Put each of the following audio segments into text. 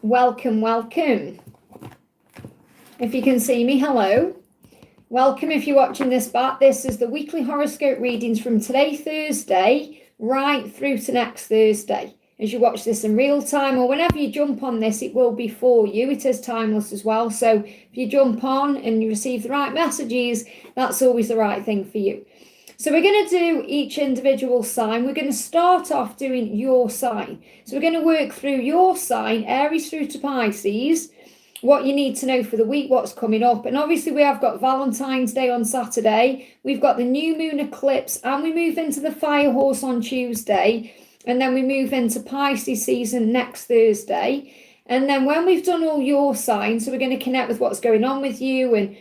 Welcome, welcome. If you can see me, hello. Welcome if you're watching this back. This is the weekly horoscope readings from today, Thursday, right through to next Thursday. As you watch this in real time or whenever you jump on this, it will be for you. It is timeless as well. So if you jump on and you receive the right messages, that's always the right thing for you. So we're going to do each individual sign. We're going to start off doing your sign. So we're going to work through your sign, Aries through to Pisces, what you need to know for the week, what's coming up. And obviously we have got Valentine's Day on Saturday. We've got the new moon eclipse and we move into the fire horse on Tuesday. And then we move into Pisces season next Thursday. And then when we've done all your signs, so we're going to connect with what's going on with you and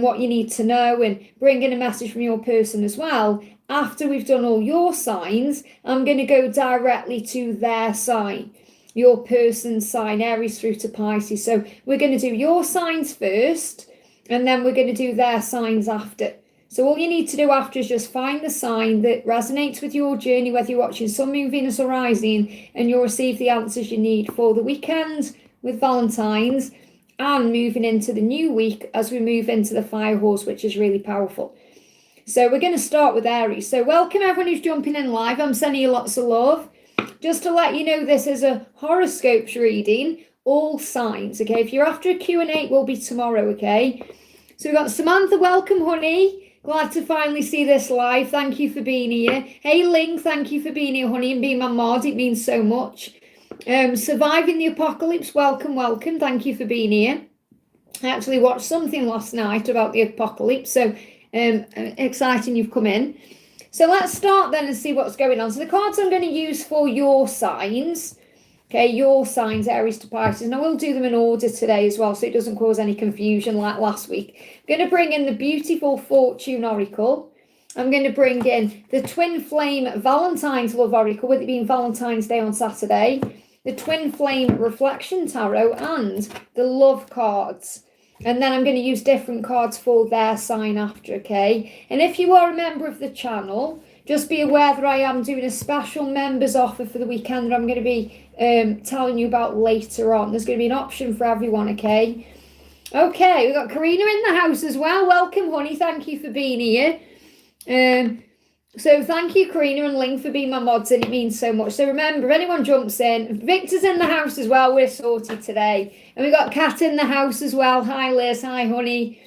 what you need to know and bring in a message from your person as well. After we've done all your signs, I'm going to go directly to their sign, your person's sign, Aries through to Pisces. So we're going to do your signs first, and then we're going to do their signs after. So all you need to do after is just find the sign that resonates with your journey, whether you're watching Sun, Moon, Venus or Rising, and you'll receive the answers you need for the weekend with Valentine's and moving into the new week as we move into the fire horse, which is really powerful. So we're going to start with Aries. So welcome everyone who's jumping in live. I'm sending you lots of love. Just to let you know, this is a horoscopes reading, all signs, okay? If you're after a Q&A, it will be tomorrow, okay? So we've got Samantha, welcome, honey. Glad to finally see this live. Thank you for being here. Hey, Ling, thank you for being here, honey, and being my mod. It means so much. Surviving the Apocalypse, welcome. Thank you for being here. I actually watched something last night about the apocalypse, so exciting you've come in. So let's start then and see what's going on. So the cards I'm going to use for your signs, okay, your signs, Aries to Pisces, and I will do them in order today as well so it doesn't cause any confusion like last week. I'm going to bring in the beautiful Fortune Oracle. I'm going to bring in the Twin Flame Valentine's Love Oracle, with it being Valentine's Day on Saturday, the Twin Flame Reflection Tarot, and the Love cards. And then I'm going to use different cards for their sign after, okay? And if you are a member of the channel, just be aware that I am doing a special members offer for the weekend that I'm going to be telling you about later on. There's going to be an option for everyone, okay? Okay, we've got Karina in the house as well. Welcome, honey. Thank you for being here. So thank you, Karina and Ling, for being my mods, and it means so much. So remember, if anyone jumps in, Victor's in the house as well. We're sorted today. And we've got Kat in the house as well. Hi, Liz. Hi, honey.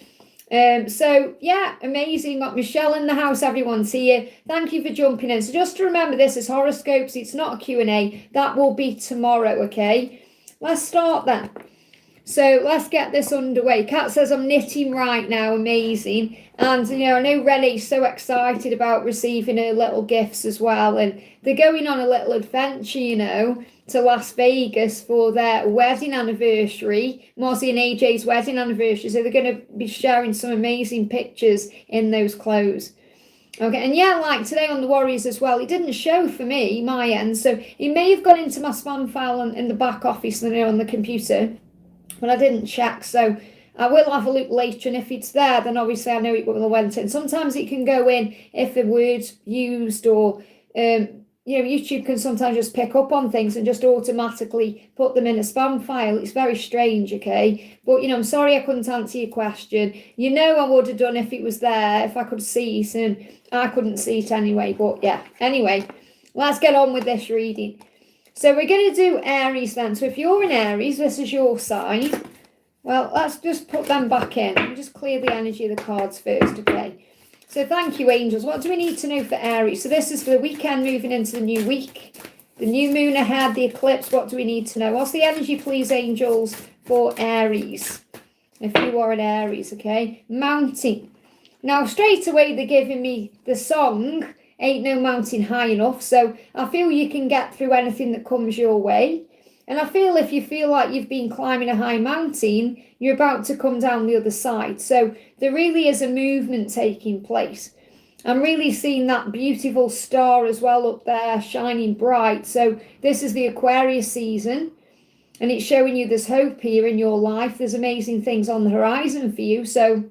So, yeah, amazing. Got Michelle in the house. Everyone's here. Thank you for jumping in. So just to remember, this is horoscopes. It's not a Q&A. That will be tomorrow, okay? Let's start then. So let's get this underway. Kat says, I'm knitting right now. Amazing. And, you know, I know Renee's so excited about receiving her little gifts as well. And they're going on a little adventure, you know, to Las Vegas for their wedding anniversary. Mozzie and AJ's wedding anniversary. So they're going to be sharing some amazing pictures in those clothes. Okay, and yeah, like today on the Warriors as well, it didn't show for me, my end. So it may have gone into my spam file in the back office, you know, on the computer. But I didn't check, so I will have a look later, and if it's there, then obviously I know it will have went in. Sometimes it can go in if the word's used, or you know, YouTube can sometimes just pick up on things and just automatically put them in a spam file. It's very strange, okay? But, you know, I'm sorry I couldn't answer your question. You know I would have done if it was there, if I could see it, and I couldn't see it anyway. But, yeah, anyway, let's get on with this reading. So we're going to do Aries then. So if you're in Aries, this is your side. Well, let's just put them back in and just clear the energy of the cards first, okay? So thank you, angels. What do we need to know for Aries? So this is for the weekend moving into the new week. The new moon ahead, the eclipse. What do we need to know? What's the energy, please, angels, for Aries? If you are an Aries, okay? Mountain. Now, straight away, they're giving me the song, Ain't No Mountain High Enough. So I feel you can get through anything that comes your way. And I feel if you feel like you've been climbing a high mountain, you're about to come down the other side. So there really is a movement taking place. I'm really seeing that beautiful star as well up there, shining bright. So this is the Aquarius season. And it's showing you there's hope here in your life. There's amazing things on the horizon for you. So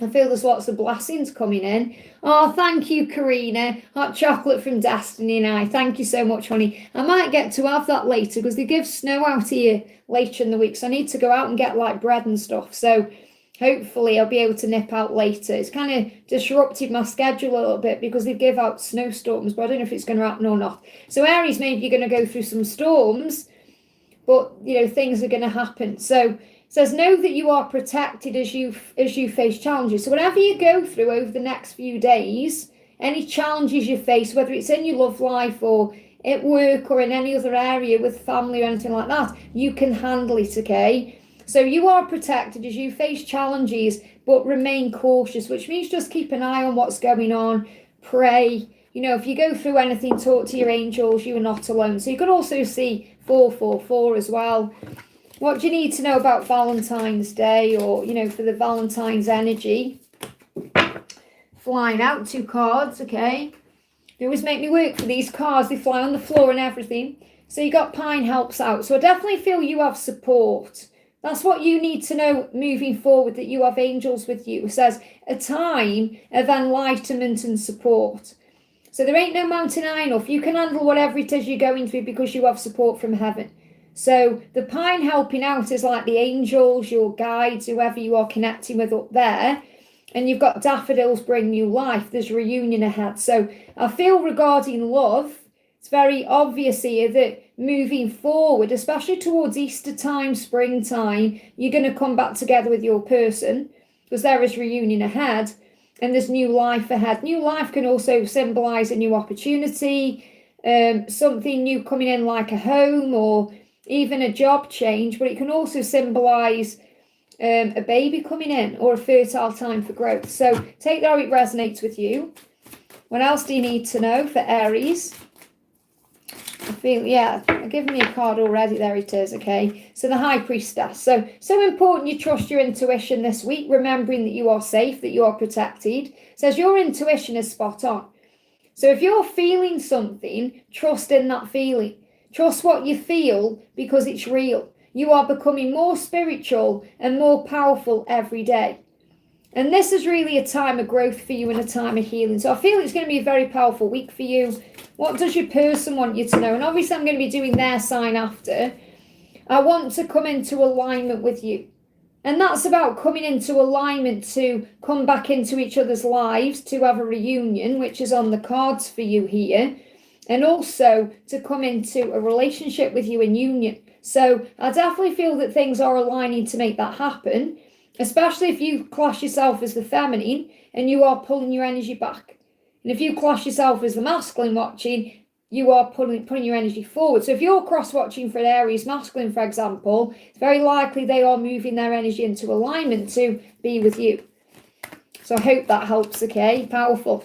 I feel there's lots of blessings coming in. Oh, thank you, Karina. Hot chocolate from Destiny and I. Thank you so much, honey. I might get to have that later because they give snow out here later in the week. So I need to go out and get like bread and stuff. So hopefully I'll be able to nip out later. It's kind of disrupted my schedule a little bit because they give out snowstorms, but I don't know if it's going to happen or not. So Aries, maybe you're going to go through some storms, but things are going to happen. So it says, know that you are protected as you face challenges. So whatever you go through over the next few days, any challenges you face, whether it's in your love life or at work or in any other area with family or anything like that, you can handle it, okay? So you are protected as you face challenges, but remain cautious, which means just keep an eye on what's going on, pray. If you go through anything, talk to your angels, you are not alone. So you could also see 444 as well. What do you need to know about Valentine's Day or, for the Valentine's energy? Flying out 2 cards, okay? They always make me work for these cards. They fly on the floor and everything. So you got Pine helps out. So I definitely feel you have support. That's what you need to know moving forward, that you have angels with you. It says a time of enlightenment and support. So there ain't no mountain high enough. You can handle whatever it is you're going through because you have support from heaven. So the pine helping out is like the angels, your guides, whoever you are connecting with up there. And you've got daffodils bring new life. There's reunion ahead. So I feel regarding love, it's very obvious here that moving forward, especially towards Easter time, springtime, you're going to come back together with your person because there is reunion ahead and there's new life ahead. New life can also symbolize a new opportunity, something new coming in like a home or even a job change, but it can also symbolize a baby coming in or a fertile time for growth. So take that how it resonates with you. What else do you need to know for Aries? I feel, I've given me a card already. There it is, okay? So the High Priestess. So important you trust your intuition this week, remembering that you are safe, that you are protected. It says your intuition is spot on. So if you're feeling something, trust in that feeling. Trust what you feel because it's real. You are becoming more spiritual and more powerful every day. And this is really a time of growth for you and a time of healing. So I feel it's going to be a very powerful week for you. What does your person want you to know? And obviously I'm going to be doing their sign after. I want to come into alignment with you. And that's about coming into alignment to come back into each other's lives, to have a reunion, which is on the cards for you here. And also to come into a relationship with you in union. So I definitely feel that things are aligning to make that happen, especially if you class yourself as the feminine and you are pulling your energy back. And if you class yourself as the masculine watching, you are putting your energy forward. So if you're cross-watching for an Aries masculine, for example, it's very likely they are moving their energy into alignment to be with you. So I hope that helps, okay? Powerful.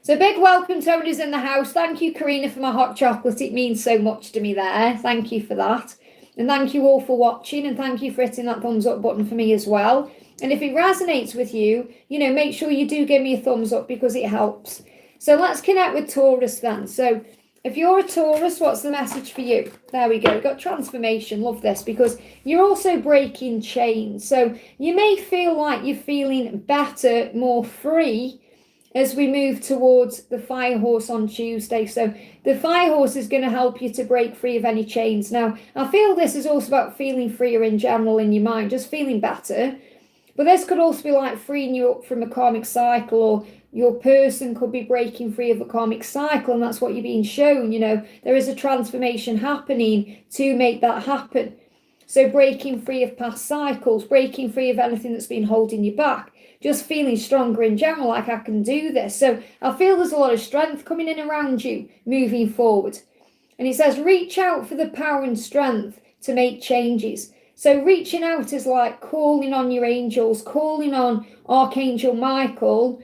So big welcome to everyone who's in the house. Thank you, Karina, for my hot chocolate. It means so much to me there. Thank you for that. And thank you all for watching. And thank you for hitting that thumbs up button for me as well. And if it resonates with you, make sure you do give me a thumbs up because it helps. So let's connect with Taurus then. So if you're a Taurus, what's the message for you? There we go. We've got transformation. Love this because you're also breaking chains. So you may feel like you're feeling better, more free as we move towards the Fire Horse on Tuesday. So the Fire Horse is going to help you to break free of any chains. Now, I feel this is also about feeling freer in general in your mind, just feeling better. But this could also be like freeing you up from a karmic cycle, or your person could be breaking free of a karmic cycle, and that's what you're being shown. There is a transformation happening to make that happen. So breaking free of past cycles, breaking free of anything that's been holding you back. Just feeling stronger in general, like I can do this. So I feel there's a lot of strength coming in around you moving forward. And it says, reach out for the power and strength to make changes. So reaching out is like calling on your angels, calling on Archangel Michael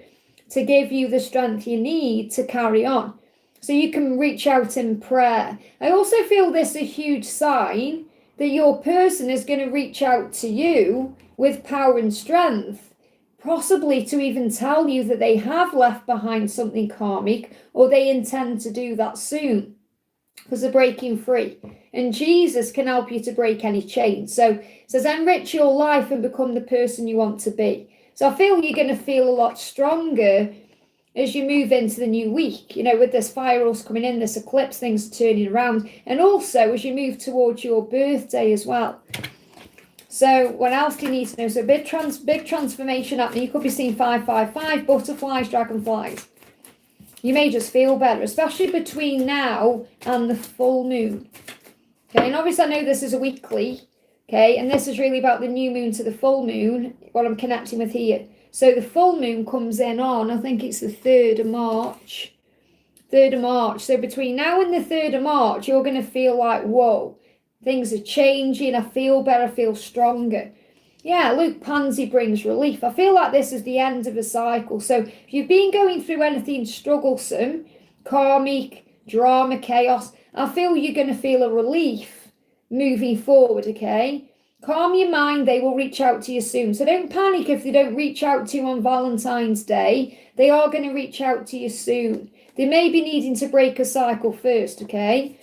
to give you the strength you need to carry on. So you can reach out in prayer. I also feel this a huge sign that your person is going to reach out to you with power and strength. Possibly to even tell you that they have left behind something karmic, or they intend to do that soon because they're breaking free. And Jesus can help you to break any chains. So it says, enrich your life and become the person you want to be. So I feel you're going to feel a lot stronger as you move into the new week, you know, with this fire horse coming in, this eclipse, things turning around, and also as you move towards your birthday as well. So what else do you need to know? So big transformation happening. You could be seeing 555, butterflies, dragonflies. You may just feel better, especially between now and the full moon. Okay, and obviously I know this is a weekly, okay, and this is really about the new moon to the full moon, what I'm connecting with here. So the full moon comes in on, I think it's the 3rd of March. 3rd of March. So between now and the 3rd of March, you're going to feel like, whoa, things are changing. I feel better. I feel stronger. Yeah, Luke Pansy brings relief. I feel like this is the end of a cycle. So if you've been going through anything strugglesome, karmic, drama, chaos, I feel you're going to feel a relief moving forward, okay? Calm your mind, they will reach out to you soon. So don't panic if they don't reach out to you on Valentine's Day. They are going to reach out to you soon. They may be needing to break a cycle first, okay?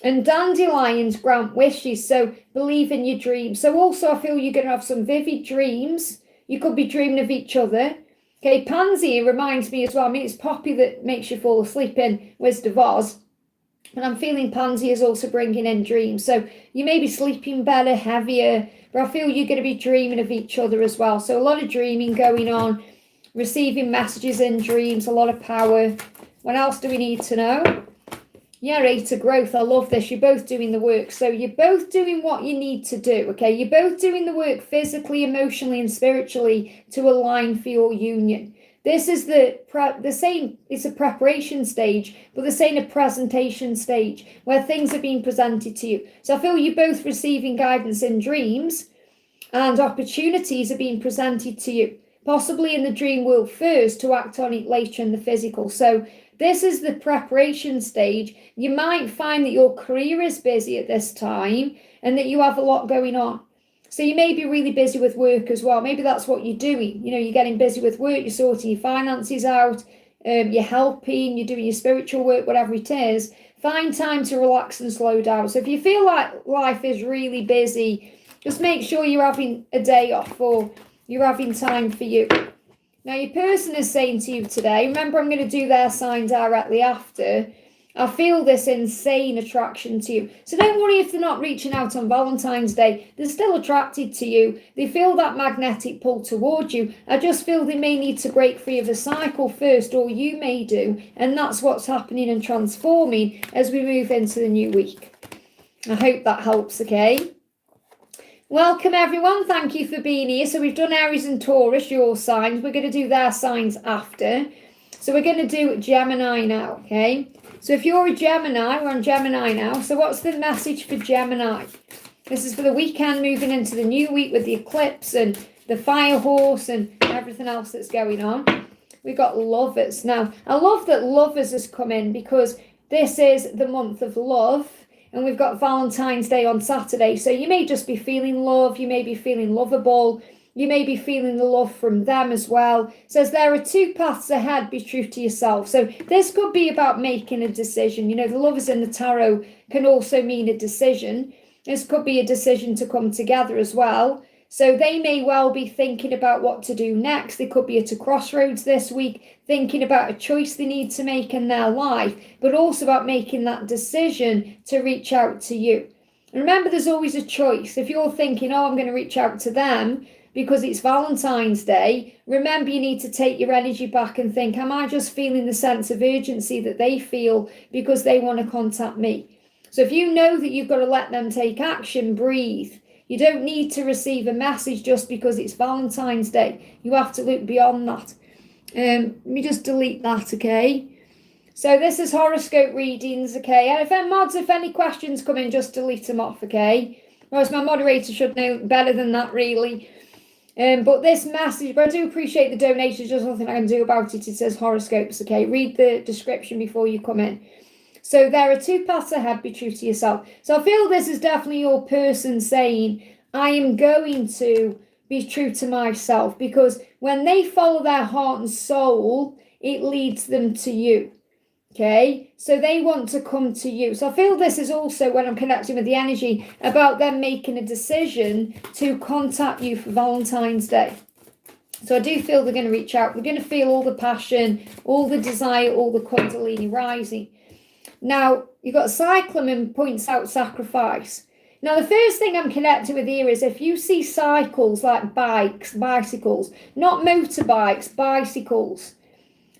And dandelions grant wishes, so believe in your dreams. So also I feel you're going to have some vivid dreams. You could be dreaming of each other. Okay, Pansy reminds me as well. I mean, it's Poppy that makes you fall asleep in Wizard of Oz. And I'm feeling Pansy is also bringing in dreams. So you may be sleeping better, heavier, but I feel you're going to be dreaming of each other as well. So a lot of dreaming going on, receiving messages in dreams, a lot of power. What else do we need to know? Yeah, 8 of growth. I love this. You're both doing the work. So you're both doing what you need to do, okay? You're both doing the work physically, emotionally, and spiritually to align for your union. This is the same, it's a preparation stage, but the same a presentation stage where things are being presented to you. So I feel you're both receiving guidance in dreams and opportunities are being presented to you, possibly in the dream world first to act on it later in the physical. So this is the preparation stage. You might find that your career is busy at this time and that you have a lot going on. So you may be really busy with work as well. Maybe that's what you're doing. You know, you're getting busy with work, you're sorting your finances out, you're helping, you're doing your spiritual work, whatever it is. Find time to relax and slow down. So if you feel like life is really busy, just make sure you're having a day off or you're having time for you. Now, your person is saying to you today, remember I'm going to do their sign directly after, I feel this insane attraction to you. So don't worry if they're not reaching out on Valentine's Day. They're still attracted to you. They feel that magnetic pull towards you. I just feel they may need to break free of a cycle first, or you may do. And that's what's happening and transforming as we move into the new week. I hope that helps, okay? Welcome, everyone. Thank you for being here. So we've done Aries and Taurus, your signs. We're going to do their signs after. So we're going to do Gemini now, okay? So if you're a Gemini, we're on Gemini now. So what's the message for Gemini? This is for the weekend, moving into the new week with the eclipse and the fire horse and everything else that's going on. We've got lovers. Now, I love that lovers has come in because this is the month of love. And we've got Valentine's Day on Saturday. So you may just be feeling love. You may be feeling lovable. You may be feeling the love from them as well. It says there are 2 paths ahead. Be true to yourself. So this could be about making a decision. You know, the lovers in the tarot can also mean a decision. This could be a decision to come together as well. So they may well be thinking about what to do next. They could be at a crossroads this week, thinking about a choice they need to make in their life, but also about making that decision to reach out to you. And remember, there's always a choice. If you're thinking, oh, I'm going to reach out to them because it's Valentine's Day, remember you need to take your energy back and think, am I just feeling the sense of urgency that they feel because they want to contact me? So if you know that you've got to let them take action, breathe. You don't need to receive a message just because it's Valentine's Day. You have to look beyond that. Let me just delete that, okay? So this is horoscope readings, okay? And if any questions come in, just delete them off, okay? Whereas my moderator should know better than that, really. But this message, but I do appreciate the donations. There's nothing I can do about it. It says horoscopes, okay? Read the description before you come in. So there are 2 paths ahead. Be true to yourself. So I feel this is definitely your person saying, I am going to be true to myself, because when they follow their heart and soul, it leads them to you. Okay, so they want to come to you. So I feel this is also, when I'm connecting with the energy, about them making a decision to contact you for Valentine's Day. So I do feel they're going to reach out. We're going to feel all the passion, all the desire, all the Kundalini rising. Now, you've got Cyclamen points out sacrifice. Now, the first thing I'm connected with here is if you see cycles like bicycles, not motorbikes, bicycles,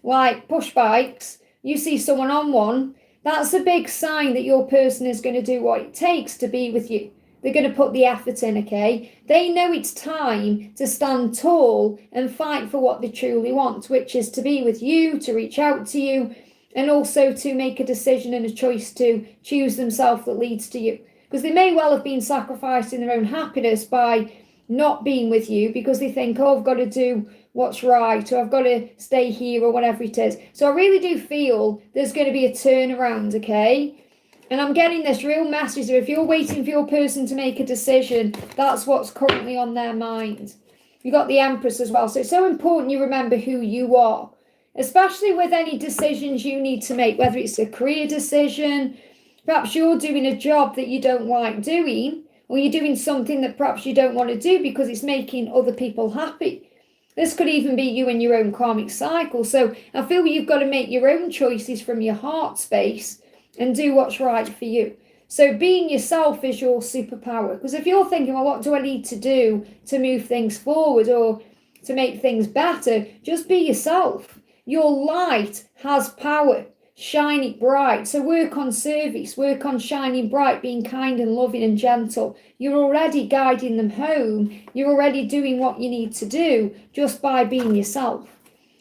like push bikes, you see someone on one, that's a big sign that your person is going to do what it takes to be with you. They're going to put the effort in, okay? They know it's time to stand tall and fight for what they truly want, which is to be with you, to reach out to you, and also to make a decision and a choice to choose themselves that leads to you. Because they may well have been sacrificing their own happiness by not being with you because they think, oh, I've got to do what's right, or I've got to stay here, or whatever it is. So I really do feel there's going to be a turnaround, okay? And I'm getting this real message that if you're waiting for your person to make a decision, that's what's currently on their mind. You've got the Empress as well. So it's so important you remember who you are, especially with any decisions you need to make, whether it's a career decision, perhaps you're doing a job that you don't like doing, or you're doing something that perhaps you don't want to do because it's making other people happy. This could even be you in your own karmic cycle. So I feel you've got to make your own choices from your heart space and do what's right for you. So being yourself is your superpower. Because if you're thinking, well, what do I need to do to move things forward or to make things better? Just be yourself. Your light has power. Shine it bright. So work on service, work on shining bright, being kind and loving and gentle. You're already guiding them home. You're already doing what you need to do just by being yourself.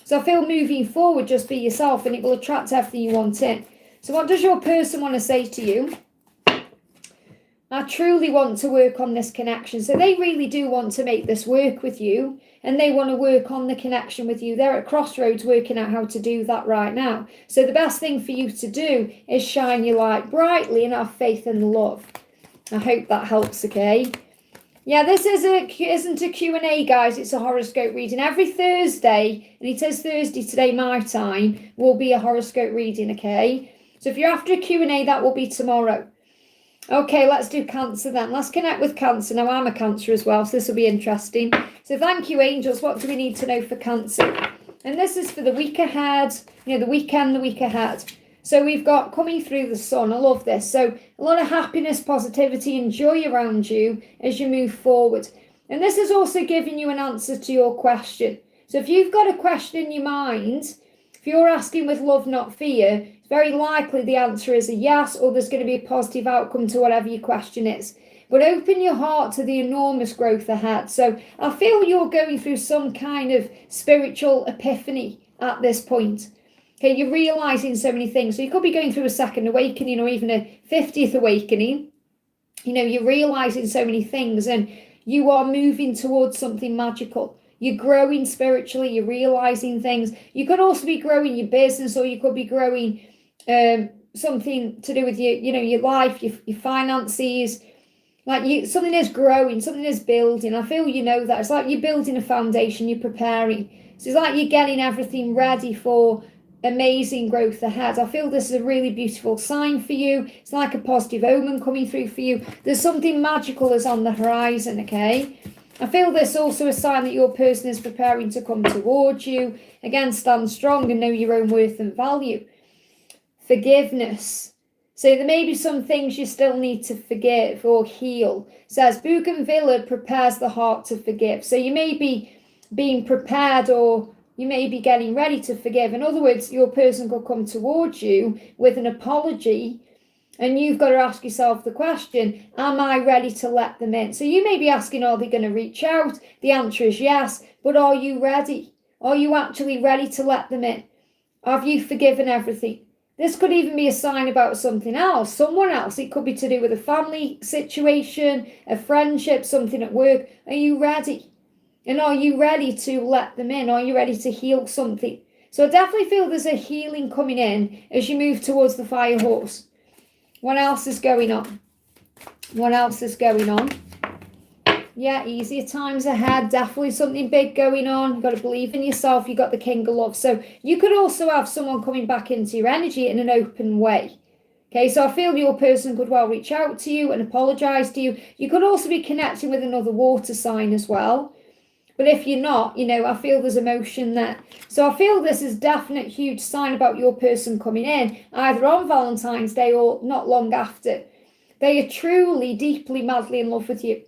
So I feel moving forward, just be yourself and it will attract everything you want in. So what does your person want to say to you? I truly want to work on this connection. So they really do want to make this work with you and they want to work on the connection with you. They're at crossroads working out how to do that right now. So the best thing for you to do is shine your light brightly and have faith and love. I hope that helps, okay? Yeah, this isn't a Q&A, guys. It's a horoscope reading. Every Thursday, and it is Thursday today, my time, will be a horoscope reading, okay? So if you're after a Q&A, that will be tomorrow. Okay, let's do Cancer then. Let's connect with Cancer. Now, I'm a Cancer as well, so this will be interesting. So thank you, angels. What do we need to know for Cancer? And this is for the week ahead, the weekend, the week ahead. So we've got coming through the sun. I love this. So a lot of happiness, positivity, and joy around you as you move forward. And this is also giving you an answer to your question. So if you've got a question in your mind, if you're asking with love, not fear, it's very likely the answer is a yes, or there's going to be a positive outcome to whatever your question is. But open your heart to the enormous growth ahead. So I feel you're going through some kind of spiritual epiphany at this point. Okay, you're realizing so many things. So you could be going through a second awakening or even a 50th awakening. You're realizing so many things and you are moving towards something magical. You're growing spiritually, you're realizing things. You could also be growing your business, or you could be growing something to do with your life, your finances. Something is growing, something is building. I feel you know that. It's like you're building a foundation, you're preparing. So it's like you're getting everything ready for amazing growth ahead. I feel this is a really beautiful sign for you. It's like a positive omen coming through for you. There's something magical is on the horizon, okay? I feel this also a sign that your person is preparing to come towards you. Again, stand strong and know your own worth and value. Forgiveness. So there may be some things you still need to forgive or heal. It says Bougainvillea prepares the heart to forgive. So you may be being prepared, or you may be getting ready to forgive. In other words, your person could come towards you with an apology, and you've got to ask yourself the question, am I ready to let them in? So you may be asking, are they going to reach out? The answer is yes, but are you ready? Are you actually ready to let them in? Have you forgiven everything? This could even be a sign about something else, someone else. It could be to do with a family situation, a friendship, something at work. Are you ready? And are you ready to let them in? Are you ready to heal something? So I definitely feel there's a healing coming in as you move towards the fire horse. What else is going on? What else is going on? Yeah, easier times ahead. Definitely something big going on. You've got to believe in yourself. You've got the King of Love. So you could also have someone coming back into your energy in an open way. Okay, so I feel your person could well reach out to you and apologize to you. You could also be connecting with another water sign as well. But if you're not, I feel there's emotion there. So I feel this is definite huge sign about your person coming in, either on Valentine's Day or not long after. They are truly, deeply, madly in love with you.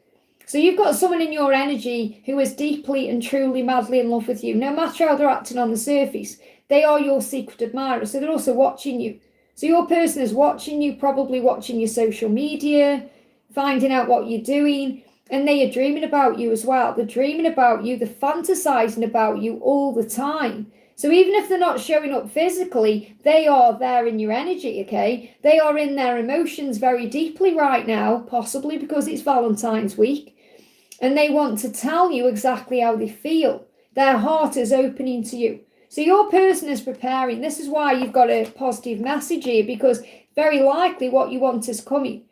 So you've got someone in your energy who is deeply and truly, madly in love with you. No matter how they're acting on the surface, they are your secret admirer. So they're also watching you. So your person is watching you, probably watching your social media, finding out what you're doing. And they are dreaming about you as well. They're dreaming about you. They're fantasizing about you all the time. So even if they're not showing up physically, they are there in your energy, okay? They are in their emotions very deeply right now, possibly because it's Valentine's week. And they want to tell you exactly how they feel. Their heart is opening to you. So your person is preparing. This is why you've got a positive message here, because very likely what you want is coming.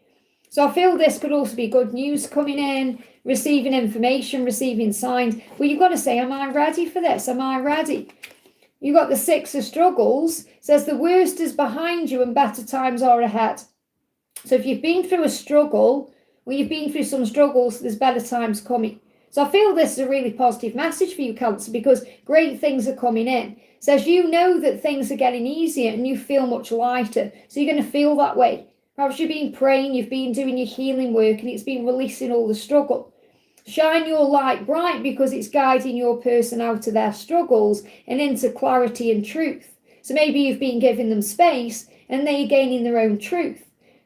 So I feel this could also be good news coming in, receiving information, receiving signs. Well, you've got to say, am I ready for this? Am I ready? You've got the Six of Struggles. Says the worst is behind you and better times are ahead. So if you've been through a struggle, well, you've been through some struggles, there's better times coming. So I feel this is a really positive message for you, Cancer, because great things are coming in. It says you know that things are getting easier and you feel much lighter. So you're going to feel that way. Perhaps you've been praying, you've been doing your healing work, and it's been releasing all the struggle. Shine your light bright because it's guiding your person out of their struggles and into clarity and truth. So maybe you've been giving them space and they're gaining their own truth.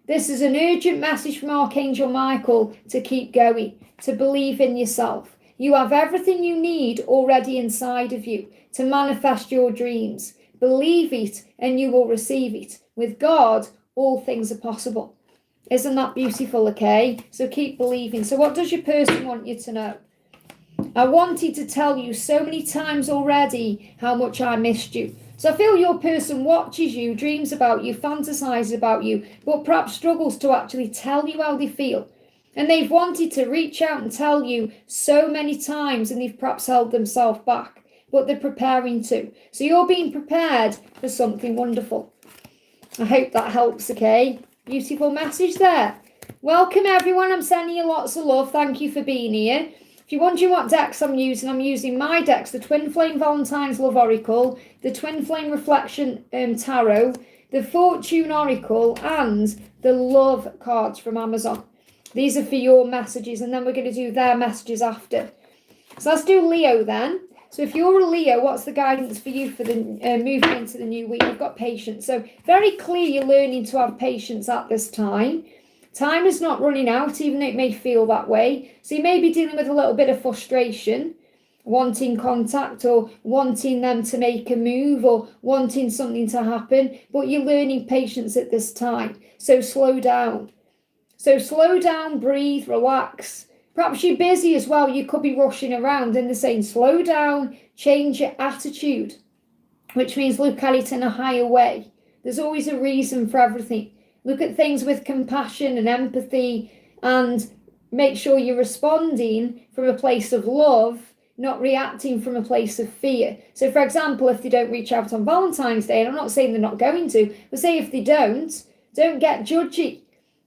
This is an urgent message from Archangel Michael to keep going, to believe in yourself. You have everything you need already inside of you to manifest your dreams. Believe it and you will receive it. With God, all things are possible. Isn't that beautiful, okay? So keep believing. So what does your person want you to know? I wanted to tell you so many times already how much I missed you. So I feel your person watches you, dreams about you, fantasizes about you, but perhaps struggles to actually tell you how they feel. And they've wanted to reach out and tell you so many times, and they've perhaps held themselves back, but they're preparing to. So you're being prepared for something wonderful. I hope that helps, okay? Beautiful message there. Welcome, everyone. I'm sending you lots of love. Thank you for being here. If you're wondering what decks I'm using my decks, the Twin Flame Valentine's Love Oracle, the Twin Flame Reflection Tarot, the Fortune Oracle, and the Love cards from Amazon. These are for your messages, and then we're going to do their messages after. So let's do Leo then. So if you're a Leo, what's the guidance for you for the moving into the new week? You've got patience. So very clear you're learning to have patience at this time. Time is not running out, even though it may feel that way. So you may be dealing with a little bit of frustration, wanting contact or wanting them to make a move or wanting something to happen, but you're learning patience at this time. So slow down. So slow down, breathe, relax. Perhaps you're busy as well. You could be rushing around, and they're saying slow down, change your attitude, which means look at it in a higher way. There's always a reason for everything. Look at things with compassion and empathy, and make sure you're responding from a place of love, not reacting from a place of fear. So, for example, if they don't reach out on Valentine's Day, and I'm not saying they're not going to, but say if they don't get judgy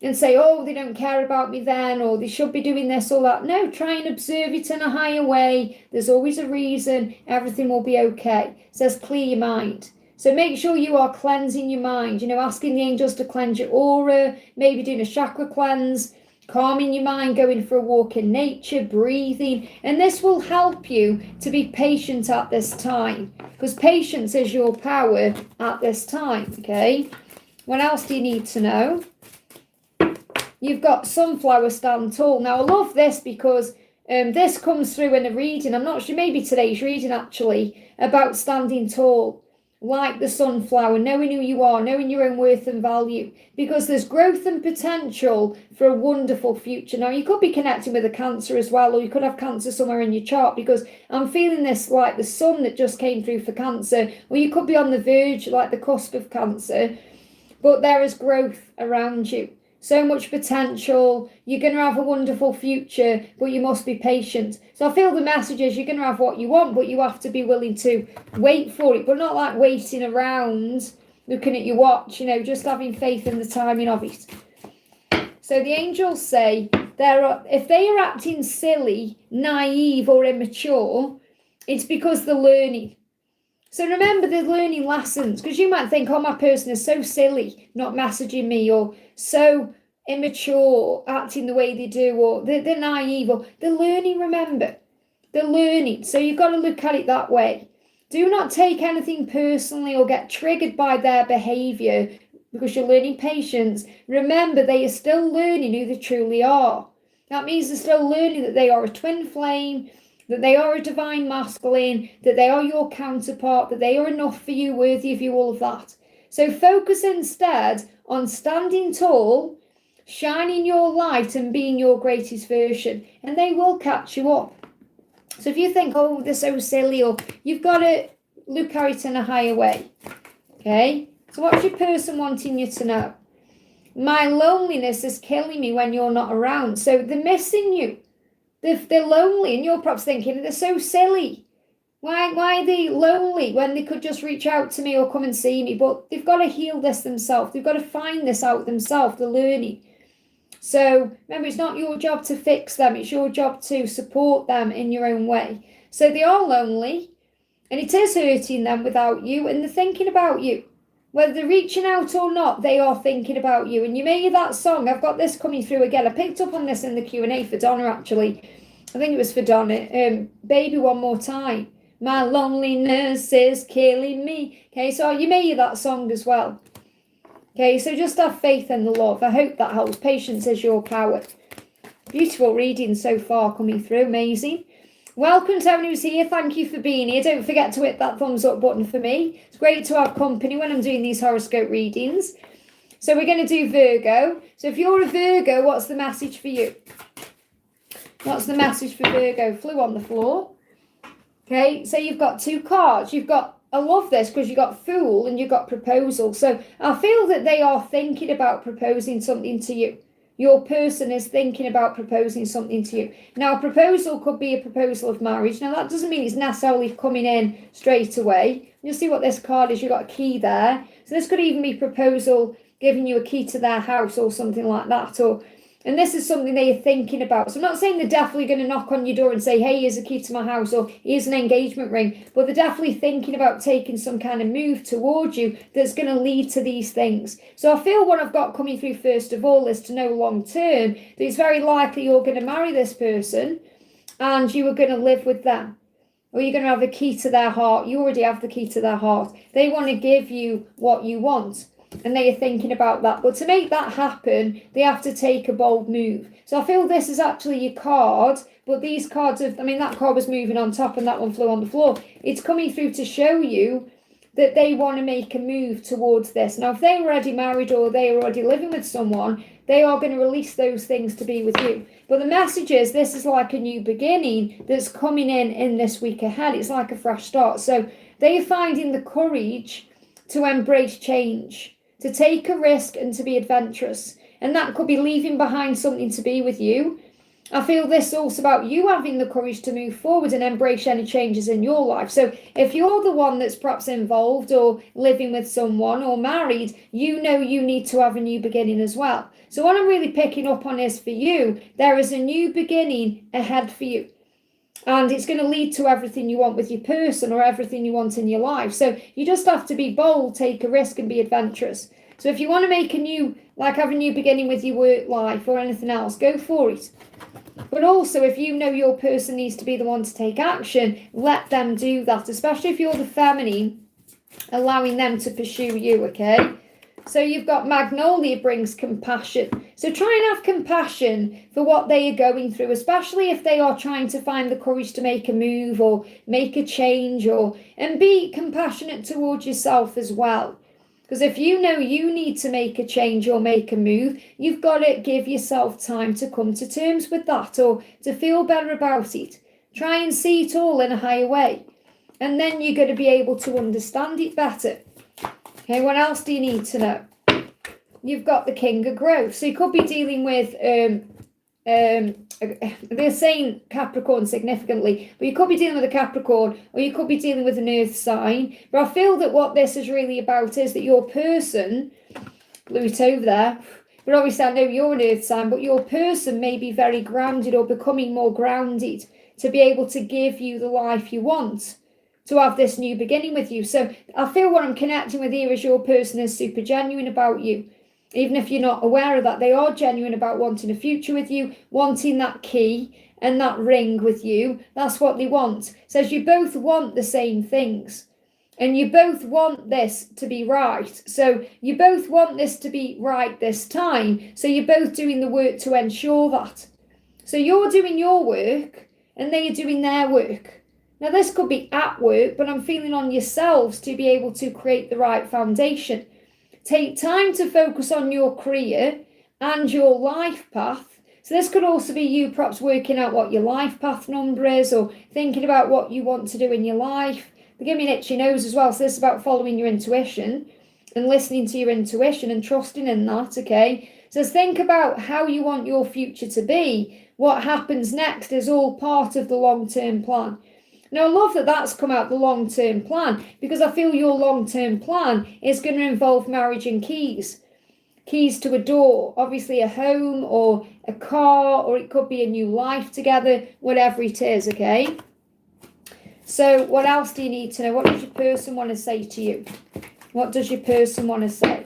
and say, oh, they don't care about me then, or they should be doing this or that. No, try and observe it in a higher way. There's always a reason. Everything will be okay. It says clear your mind. So make sure you are cleansing your mind, asking the angels to cleanse your aura, maybe doing a chakra cleanse, calming your mind, going for a walk in nature, breathing. And this will help you to be patient at this time, because patience is your power at this time, okay? What else do you need to know? You've got sunflower stand tall. Now, I love this because this comes through in a reading. I'm not sure, maybe today's reading actually, about standing tall, like the sunflower, knowing who you are, knowing your own worth and value, because there's growth and potential for a wonderful future. Now, you could be connecting with a Cancer as well, or you could have Cancer somewhere in your chart, because I'm feeling this like the sun that just came through for Cancer, or you could be on the verge, like the cusp of Cancer, but there is growth around you. So much potential. You're going to have a wonderful future, but you must be patient. So I feel the message is you're going to have what you want, but you have to be willing to wait for it, but not like waiting around, looking at your watch, just having faith in the timing of it. So the angels say if they are acting silly, naive, or immature, it's because they're learning. So remember, they're learning lessons, because you might think, oh, my person is so silly, not messaging me, or so immature, acting the way they do, or they're naive, or they're learning, remember. They're learning. So you've got to look at it that way. Do not take anything personally or get triggered by their behavior because you're learning patience. Remember, they are still learning who they truly are. That means they're still learning that they are a twin flame, that they are a divine masculine, that they are your counterpart, that they are enough for you, worthy of you, all of that. So focus instead on standing tall, shining your light and being your greatest version, and they will catch you up. So if you think, oh, they're so silly, or you've got to look at it in a higher way. Okay? So what's your person wanting you to know? My loneliness is killing me when you're not around. So they're missing you. They're lonely, and you're perhaps thinking, they're so silly. Why are they lonely when they could just reach out to me or come and see me? But they've got to heal this themselves. They've got to find this out themselves. They're learning. So remember, it's not your job to fix them. It's your job to support them in your own way. So they are lonely, and it is hurting them without you, and they're thinking about you. Whether they're reaching out or not, they are thinking about you. And you may hear that song. I've got this coming through again. I picked up on this in the Q&A for Donna, actually. I think it was for Donna. Baby, one more time. My loneliness is killing me. Okay, so you may hear that song as well. Okay, so just have faith in the love. I hope that helps. Patience is your power. Beautiful reading so far coming through. Amazing. Welcome to everyone who's here. Thank you for being here. Don't forget to hit that thumbs up button for me. It's great to have company when I'm doing these horoscope readings. So we're going to do Virgo. So if you're a Virgo, what's the message for you? What's the message for Virgo? Flew on the floor. Okay, so you've got two cards. I love this because you've got Fool and you've got Proposal. So I feel that they are thinking about proposing something to you. Your person is thinking about proposing something to you. Now, a proposal could be a proposal of marriage. Now, that doesn't mean it's necessarily coming in straight away. You'll see what this card is. You've got a key there. So this could even be proposal giving you a key to their house or something like that. And this is something they are thinking about. So I'm not saying they're definitely going to knock on your door and say, hey, here's a key to my house, or here's an engagement ring. But they're definitely thinking about taking some kind of move towards you that's going to lead to these things. So I feel what I've got coming through first of all is to know long term that it's very likely you're going to marry this person and you are going to live with them. Or you're going to have a key to their heart. You already have the key to their heart. They want to give you what you want. And they are thinking about that. But to make that happen, they have to take a bold move. So I feel this is actually your card. But these cards that card was moving on top and that one flew on the floor. It's coming through to show you that they want to make a move towards this. Now, if they're already married or they're already living with someone, they are going to release those things to be with you. But the message is this is like a new beginning that's coming in this week ahead. It's like a fresh start. So they are finding the courage to embrace change, to take a risk and to be adventurous. And that could be leaving behind something to be with you. I feel this is also about you having the courage to move forward and embrace any changes in your life. So if you're the one that's perhaps involved or living with someone or married, you know you need to have a new beginning as well. So what I'm really picking up on is for you, there is a new beginning ahead for you. And it's going to lead to everything you want with your person or everything you want in your life. So you just have to be bold, take a risk and be adventurous. So if you want to make have a new beginning with your work life or anything else, go for it. But also, if you know your person needs to be the one to take action, let them do that, especially if you're the feminine, allowing them to pursue you, okay? So you've got Magnolia brings compassion. So try and have compassion for what they are going through, especially if they are trying to find the courage to make a move or make a change, and be compassionate towards yourself as well. Because if you know you need to make a change or make a move, you've got to give yourself time to come to terms with that or to feel better about it. Try and see it all in a higher way. And then you're going to be able to understand it better. Okay, what else do you need to know? You've got the King of Growth. So you could be dealing with, they're saying Capricorn significantly, but you could be dealing with a Capricorn or you could be dealing with an Earth sign. But I feel that what this is really about is that your person, blew it over there, But obviously I know you're an earth sign, but your person may be very grounded or becoming more grounded to be able to give you the life you want, to have this new beginning with you. So I feel what I'm connecting with here is your person is super genuine about you. Even if you're not aware of that, they are genuine about wanting a future with you, wanting that key and that ring with you. That's what they want. It says you both want the same things. And you both want this to be right. So you both want this to be right this time. So you're both doing the work to ensure that. So you're doing your work and they are doing their work. Now this could be at work, but I'm feeling on yourselves to be able to create the right foundation. Take time to focus on your career and your life path. So this could also be you perhaps working out what your life path number is, or thinking about what you want to do in your life. They give me an itchy nose as well. So this is about following your intuition and listening to your intuition and trusting in that, okay? So think about how you want your future to be. What happens next is all part of the long-term plan. Now, I love that that's come out, the long-term plan, because I feel your long-term plan is going to involve marriage and keys. Keys to a door, obviously a home or a car, or it could be a new life together, whatever it is, okay? So what else do you need to know? What does your person want to say to you? What does your person want to say?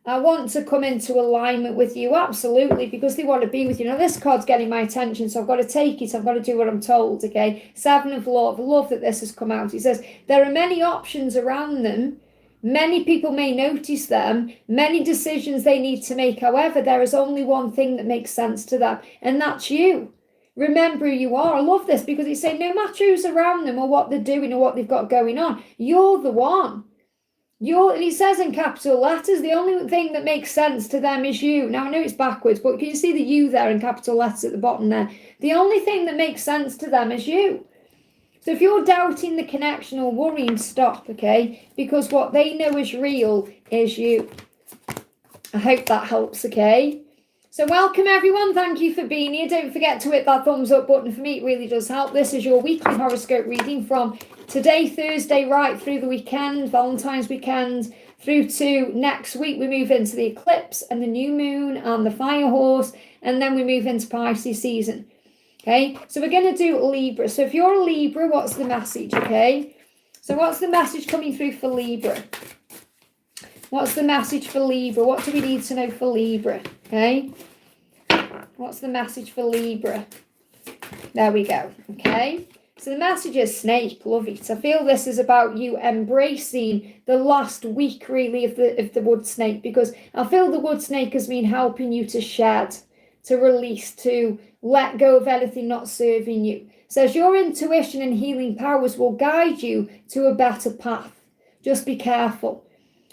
I want to come into alignment with you, absolutely, because they want to be with you. Now, this card's getting my attention, so I've got to take it. I've got to do what I'm told, okay? Seven of Love. I love that this has come out. It says, there are many options around them. Many people may notice them. Many decisions they need to make. However, there is only one thing that makes sense to them, and that's you. Remember who you are. I love this because it's saying no matter who's around them or what they're doing or what they've got going on, you're the one. And it says in capital letters, the only thing that makes sense to them is you. Now, I know it's backwards, but can you see the you there in capital letters at the bottom there? The only thing that makes sense to them is you. So if you're doubting the connection or worrying, stop, okay? Because what they know is real is you. I hope that helps, okay? So welcome, everyone. Thank you for being here. Don't forget to hit that thumbs up button. For me, it really does help. This is your weekly horoscope reading from today, Thursday, right through the weekend, Valentine's weekend, through to next week. We move into the eclipse and the new moon and the fire horse, and then we move into Pisces season. Okay, so we're going to do Libra. So if you're a Libra, what's the message, okay? So what's the message coming through for Libra? What's the message for Libra? What do we need to know for Libra, okay? What's the message for Libra? There we go, okay? So the message is snake, love it. I feel this is about you embracing the last week, really, of the wood snake, because I feel the wood snake has been helping you to shed, to release, to let go of anything not serving you. So as your intuition and healing powers will guide you to a better path. Just be careful.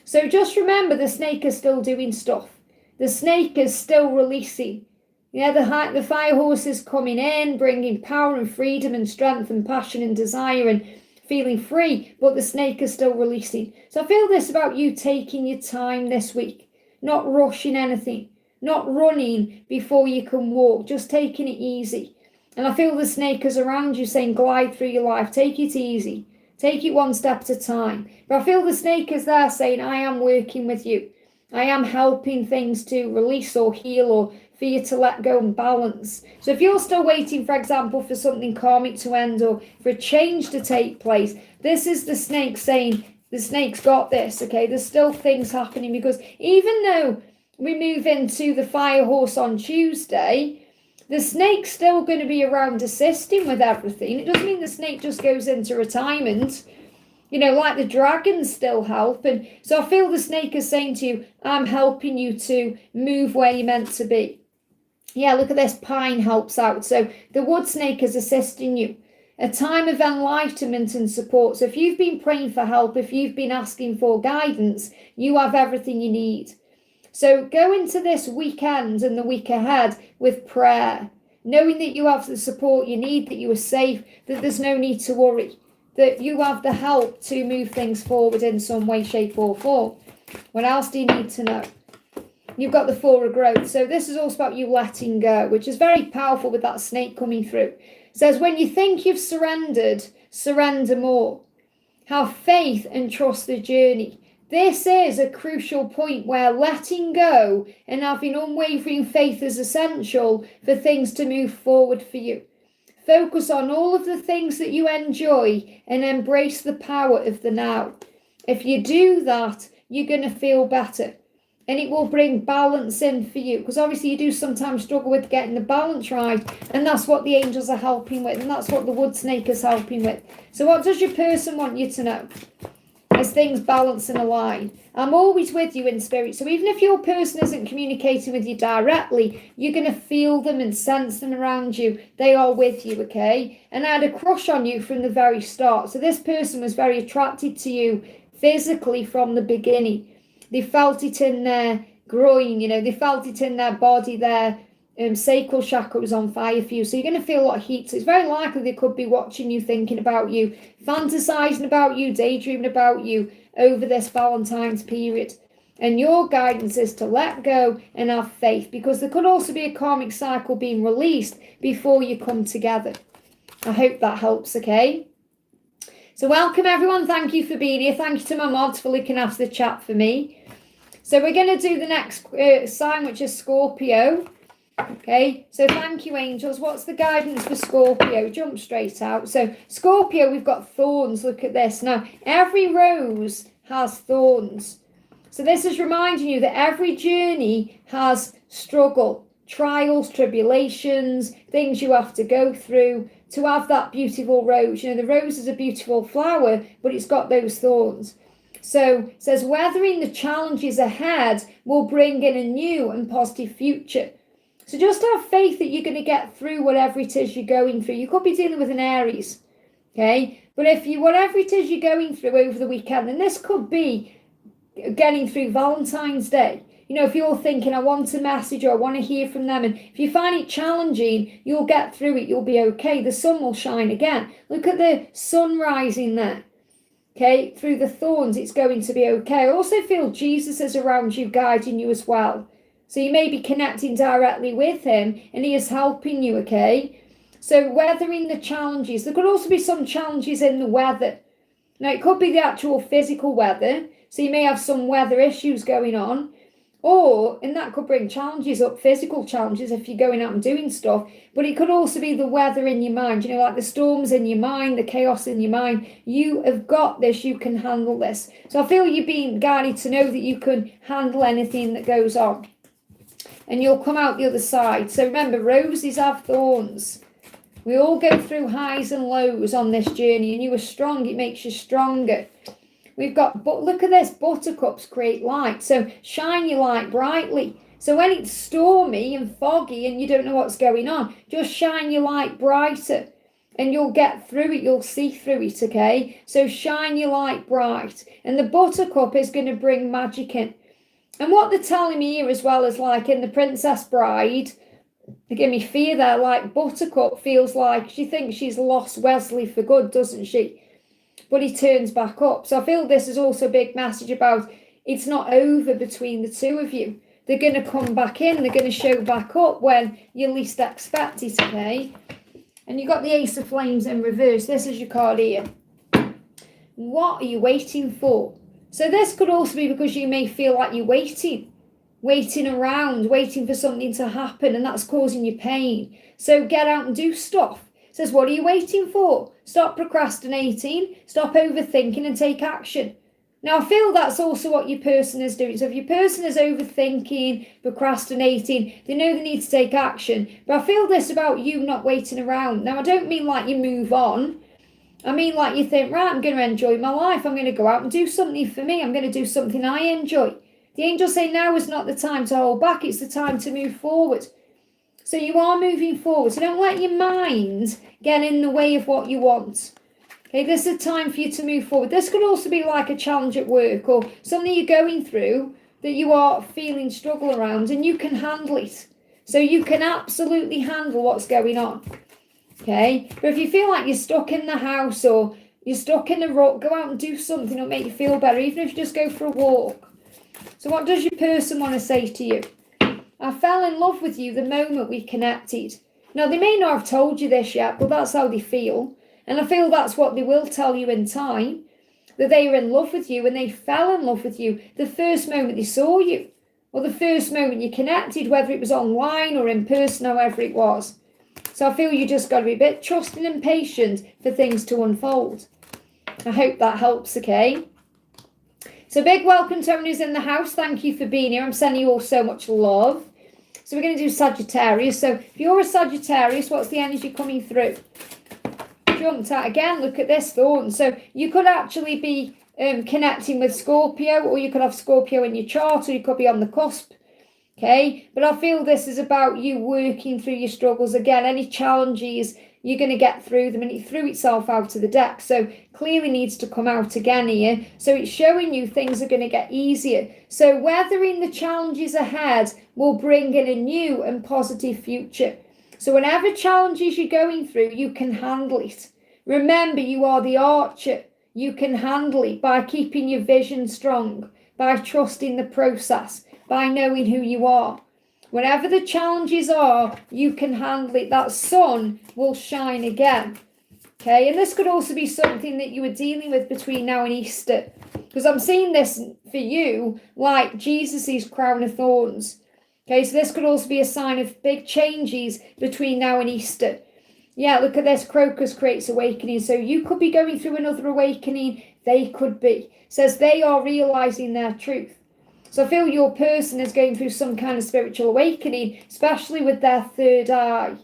So just remember, the snake is still doing stuff. The snake is still releasing. Yeah, the fire horse is coming in, bringing power and freedom and strength and passion and desire and feeling free, but the snake is still releasing. So I feel this about you taking your time this week, not rushing anything, not running before you can walk, just taking it easy. And I feel the snake is around you saying, glide through your life, take it easy, take it one step at a time. But I feel the snake is there saying, I am working with you. I am helping things to release or heal or for you to let go and balance. So if you're still waiting, for example, for something karmic to end or for a change to take place, this is the snake saying, the snake's got this, okay? There's still things happening, because even though we move into the fire horse on Tuesday, the snake's still going to be around assisting with everything. It doesn't mean the snake just goes into retirement. You know, like the dragons still help. And so I feel the snake is saying to you, I'm helping you to move where you're meant to be. Yeah, look at this, pine helps out. So the wood snake is assisting you. A time of enlightenment and support. So if you've been praying for help, if you've been asking for guidance, you have everything you need. So go into this weekend and the week ahead with prayer, knowing that you have the support you need, that you are safe, that there's no need to worry, that you have the help to move things forward in some way, shape or form. What else do you need to know? You've got the Four of Growth. So this is also about you letting go, which is very powerful with that snake coming through. It says, when you think you've surrendered, surrender more. Have faith and trust the journey. This is a crucial point where letting go and having unwavering faith is essential for things to move forward for you. Focus on all of the things that you enjoy and embrace the power of the now. If you do that, you're going to feel better. And it will bring balance in for you. Because obviously you do sometimes struggle with getting the balance right. And that's what the angels are helping with. And that's what the wood snake is helping with. So what does your person want you to know? As things balance and align. I'm always with you in spirit. So even if your person isn't communicating with you directly, you're going to feel them and sense them around you. They are with you, okay? And I had a crush on you from the very start. So this person was very attracted to you physically from the beginning. They felt it in their groin, they felt it in their body, their sacral chakra was on fire for you. So you're going to feel a lot of heat. So it's very likely they could be watching you, thinking about you, fantasizing about you, daydreaming about you over this Valentine's period. And your guidance is to let go and have faith, because there could also be a karmic cycle being released before you come together. I hope that helps, okay? So welcome everyone. Thank you for being here. Thank you to my mods for looking after the chat for me. So we're going to do the next sign, which is Scorpio. Okay, so thank you, angels. What's the guidance for Scorpio? Jump straight out. So Scorpio, we've got thorns. Look at this. Now, every rose has thorns. So this is reminding you that every journey has struggle, trials, tribulations, things you have to go through to have that beautiful rose. The rose is a beautiful flower, but it's got those thorns. So it says, weathering the challenges ahead will bring in a new and positive future. So just have faith that you're going to get through whatever it is you're going through. You could be dealing with an Aries, okay? But whatever it is you're going through over the weekend, and this could be getting through Valentine's Day. If you're thinking, I want a message or I want to hear from them, and if you find it challenging, you'll get through it. You'll be okay. The sun will shine again. Look at the sun rising there. Okay, through the thorns, it's going to be okay. I also feel Jesus is around you, guiding you as well. So you may be connecting directly with him and he is helping you, okay? So weathering the challenges. There could also be some challenges in the weather. Now, it could be the actual physical weather. So you may have some weather issues going on. And that could bring challenges up, physical challenges if you're going out and doing stuff. But it could also be the weather in your mind, like the storms in your mind, the chaos in your mind. You have got this, you can handle this. So I feel you're being guided to know that you can handle anything that goes on. And you'll come out the other side. So remember, roses have thorns. We all go through highs and lows on this journey, and you are strong, it makes you stronger. We've got, but look at this, buttercups create light. So shine your light brightly. So when it's stormy and foggy and you don't know what's going on, just shine your light brighter and you'll get through it. You'll see through it, okay? So shine your light bright. And the buttercup is going to bring magic in. And what they're telling me here as well is like in The Princess Bride, they give me fear there, like Buttercup feels like she thinks she's lost Wesley for good, doesn't she? But he turns back up. So I feel this is also a big message about it's not over between the two of you. They're going to come back in. They're going to show back up when you least expect it, okay? And you've got the Ace of Flames in reverse. This is your card here. What are you waiting for? So this could also be because you may feel like you're waiting around, waiting for something to happen, and that's causing you pain. So get out and do stuff. It says, what are you waiting for? Stop procrastinating, stop overthinking and take action. Now, I feel that's also what your person is doing. So if your person is overthinking, procrastinating, they know they need to take action. But I feel this about you not waiting around. Now, I don't mean like you move on. I mean like you think, right, I'm going to enjoy my life. I'm going to go out and do something for me. I'm going to do something I enjoy. The angels say now is not the time to hold back. It's the time to move forward. So you are moving forward. So don't let your mind get in the way of what you want. Okay, this is a time for you to move forward. This could also be like a challenge at work or something you're going through that you are feeling struggle around, and you can handle it. So you can absolutely handle what's going on. Okay, but if you feel like you're stuck in the house or you're stuck in a rut, go out and do something that'll make you feel better, even if you just go for a walk. So what does your person want to say to you? I fell in love with you the moment we connected. Now, they may not have told you this yet, but that's how they feel. And I feel that's what they will tell you in time. that they were in love with you and they fell in love with you the first moment they saw you, or the first moment you connected, whether it was online or in person, however it was. So I feel you just got to be a bit trusting and patient for things to unfold. I hope that helps, okay? So big welcome to everyone who's in the house. Thank you for being here. I'm sending you all so much love. So we're going to do Sagittarius. So if you're a Sagittarius, what's the energy coming through? Jumped out again. Look at this thorn. So you could actually be connecting with Scorpio, or you could have Scorpio in your chart, or you could be on the cusp. Okay, but I feel this is about you working through your struggles. Again, any challenges, you're going to get through them, and it threw itself out of the deck. So clearly needs to come out again here. So it's showing you things are going to get easier. So weathering the challenges ahead will bring in a new and positive future. So whatever challenges you're going through, you can handle it. Remember, you are the archer. You can handle it by keeping your vision strong, by trusting the process, by knowing who you are. Whatever the challenges are, you can handle it. That sun will shine again. Okay, and this could also be something that you were dealing with between now and Easter, because I'm seeing this for you like Jesus's crown of thorns. Okay, so this could also be a sign of big changes between now and Easter. Yeah, look at this. Crocus creates awakening. So you could be going through another awakening. They could be. It says they are realizing their truth. So I feel your person is going through some kind of spiritual awakening, especially with their third eye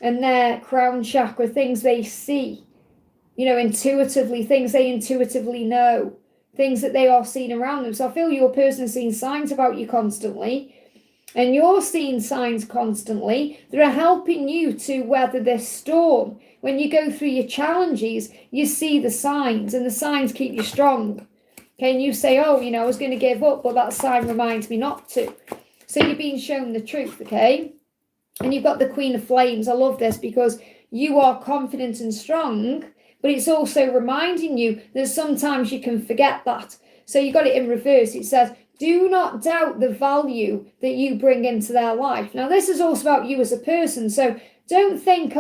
and their crown chakra, things they see, intuitively, things they intuitively know, things that they are seeing around them. So I feel your person is seeing signs about you constantly, and you're seeing signs constantly that are helping you to weather this storm. When you go through your challenges, you see the signs, and the signs keep you strong. Okay, and you say, I was going to give up, but that sign reminds me not to. So you're being shown the truth, okay? And you've got the Queen of Flames. I love this because you are confident and strong, but it's also reminding you that sometimes you can forget that. So you got it in reverse. It says, do not doubt the value that you bring into their life. Now, this is also about you as a person. So don't think,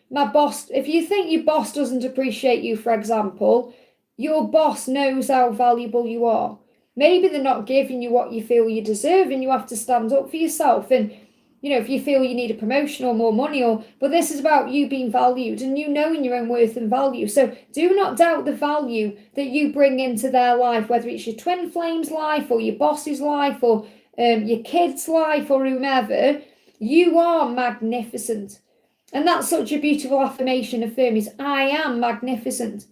my boss, if you think your boss doesn't appreciate you, for example, your boss knows how valuable you are. Maybe they're not giving you what you feel you deserve, and you have to stand up for yourself. And, if you feel you need a promotion or more money, but this is about you being valued and you knowing your own worth and value. So do not doubt the value that you bring into their life, whether it's your twin flame's life or your boss's life or your kid's life or whomever. You are magnificent. And that's such a beautiful affirmation. Affirm is, I am magnificent.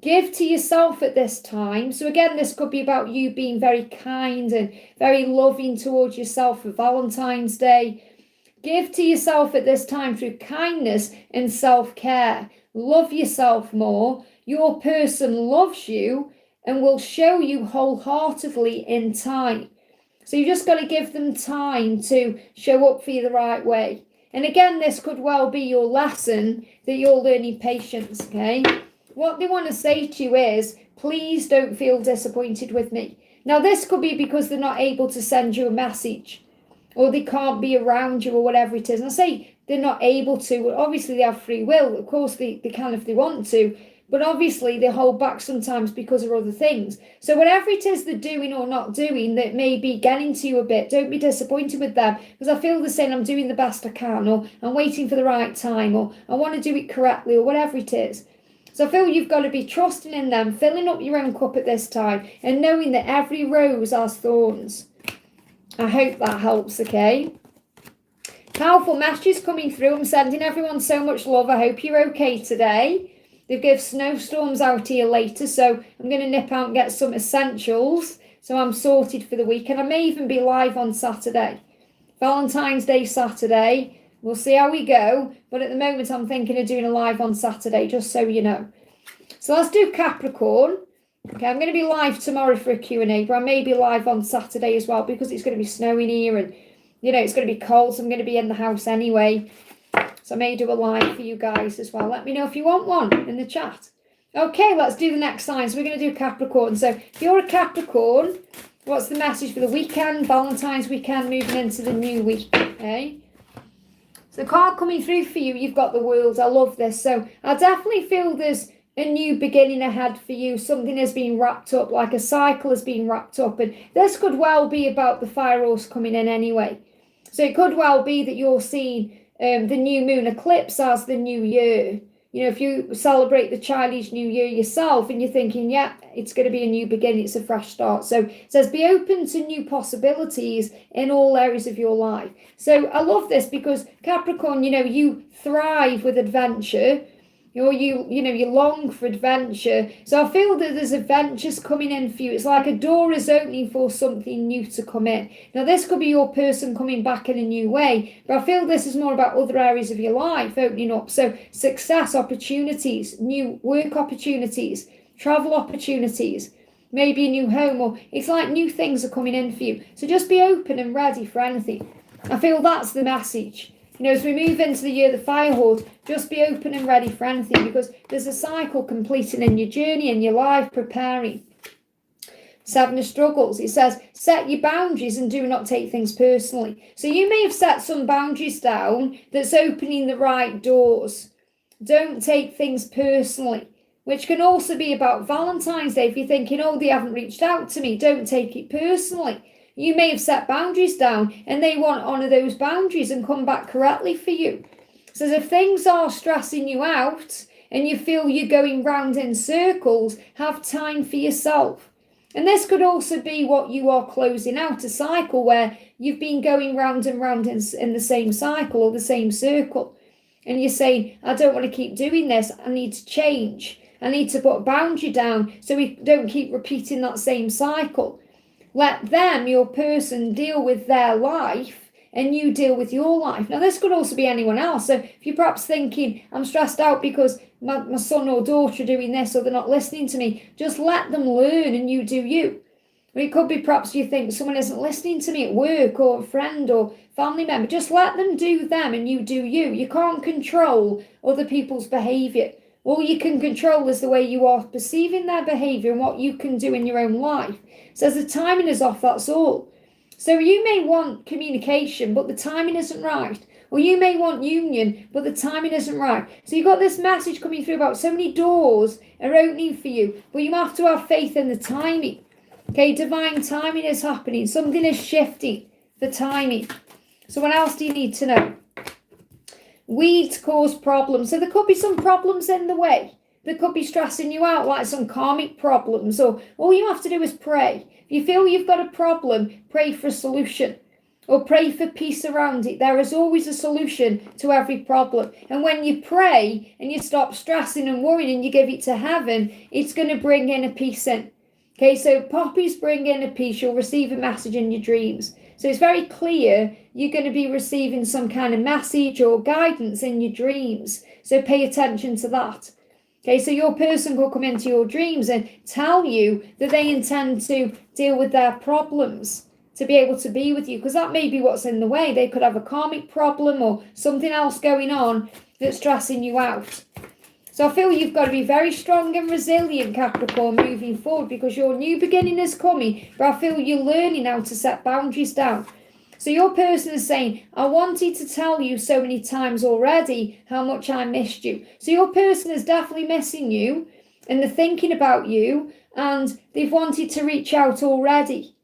Give to yourself at this time. So again, this could be about you being very kind and very loving towards yourself for Valentine's Day. Give to yourself at this time through kindness and self-care. Love yourself more. Your person loves you and will show you wholeheartedly in time. So you just got to give them time to show up for you the right way. And again, this could well be your lesson that you're learning patience, okay? What they want to say to you is, please don't feel disappointed with me. Now, this could be because they're not able to send you a message, or they can't be around you, or whatever it is. And I say they're not able to. Obviously, they have free will. Of course, they can if they want to. But obviously, they hold back sometimes because of other things. So whatever it is they're doing or not doing that may be getting to you a bit, don't be disappointed with them. Because I feel they're saying, I'm doing the best I can, or I'm waiting for the right time, or I want to do it correctly, or whatever it is. So I feel you've got to be trusting in them, filling up your own cup at this time, and knowing that every rose has thorns. I hope that helps, okay? Powerful messages coming through. I'm sending everyone so much love. I hope you're okay today. They've given snowstorms out here later, so I'm going to nip out and get some essentials. So I'm sorted for the week, and I may even be live on Saturday. Valentine's Day Saturday. We'll see how we go, but at the moment I'm thinking of doing a live on Saturday, just so you know. So let's do Capricorn. Okay, I'm going to be live tomorrow for a Q&A, but I may be live on Saturday as well because it's going to be snowing here and, it's going to be cold, so I'm going to be in the house anyway. So I may do a live for you guys as well. Let me know if you want one in the chat. Okay, let's do the next sign. So we're going to do Capricorn. So if you're a Capricorn, what's the message for the weekend, Valentine's weekend, moving into the new week, okay? So the card coming through for you, you've got the World. I love this. So I definitely feel there's a new beginning ahead for you. Something has been wrapped up, like a cycle has been wrapped up. And this could well be about the fire horse coming in anyway. So it could well be that you're seeing the new moon eclipse as the new year. You know, if you celebrate the Chinese New Year yourself and you're thinking, yeah, it's going to be a new beginning, it's a fresh start. So it says be open to new possibilities in all areas of your life. So I love this because Capricorn, you know, you thrive with adventure. You long for adventure. So I feel that there's adventures coming in for you. It's like a door is opening for something new to come in. Now, this could be your person coming back in a new way, but I feel this is more about other areas of your life opening up. So success opportunities, new work opportunities, travel opportunities, maybe a new home, or it's like new things are coming in for you. So just be open and ready for anything. I feel that's the message. You know, as we move into the year of the fire horse, just be open and ready for anything because there's a cycle completing in your journey, in your life, preparing. Seven of Struggles, it says, set your boundaries and do not take things personally. So you may have set some boundaries down that's opening the right doors. Don't take things personally, which can also be about Valentine's Day. If you're thinking, oh, they haven't reached out to me, don't take it personally. You may have set boundaries down and they want to honour those boundaries and come back correctly for you. So if things are stressing you out and you feel you're going round in circles, have time for yourself. And this could also be what you are closing out, a cycle where you've been going round and round in the same cycle or the same circle. And you're saying, I don't want to keep doing this. I need to change. I need to put a boundary down so we don't keep repeating that same cycle. Let them, your person, deal with their life and you deal with your life. Now, this could also be anyone else. So if you're perhaps thinking, I'm stressed out because my son or daughter are doing this or they're not listening to me, just let them learn and you do you. Or it could be perhaps you think someone isn't listening to me at work or a friend or family member. Just let them do them and you do you. You can't control other people's behaviour. All you can control is the way you are perceiving their behaviour and what you can do in your own life. So as the timing is off, that's all. So you may want communication, but the timing isn't right. Or you may want union, but the timing isn't right. So you've got this message coming through about so many doors are opening for you, but you have to have faith in the timing. Okay, divine timing is happening. Something is shifting for timing. So what else do you need to know? Weeds cause problems. So there could be some problems in the way. That could be stressing you out, like some karmic problems, or all you have to do is pray. If you feel you've got a problem, pray for a solution, or pray for peace around it. There is always a solution to every problem. And when you pray and you stop stressing and worrying and you give it to heaven, it's going to bring in a peace in. Okay, so poppies bring in a peace. You'll receive a message in your dreams. So it's very clear you're going to be receiving some kind of message or guidance in your dreams. So pay attention to that. Okay, so your person will come into your dreams and tell you that they intend to deal with their problems to be able to be with you, because that may be what's in the way. They could have a karmic problem or something else going on that's stressing you out. So I feel you've got to be very strong and resilient, Capricorn, moving forward, because your new beginning is coming, but I feel you're learning how to set boundaries down. So your person is saying, I wanted to tell you so many times already how much I missed you. So your person is definitely missing you and they're thinking about you and they've wanted to reach out already.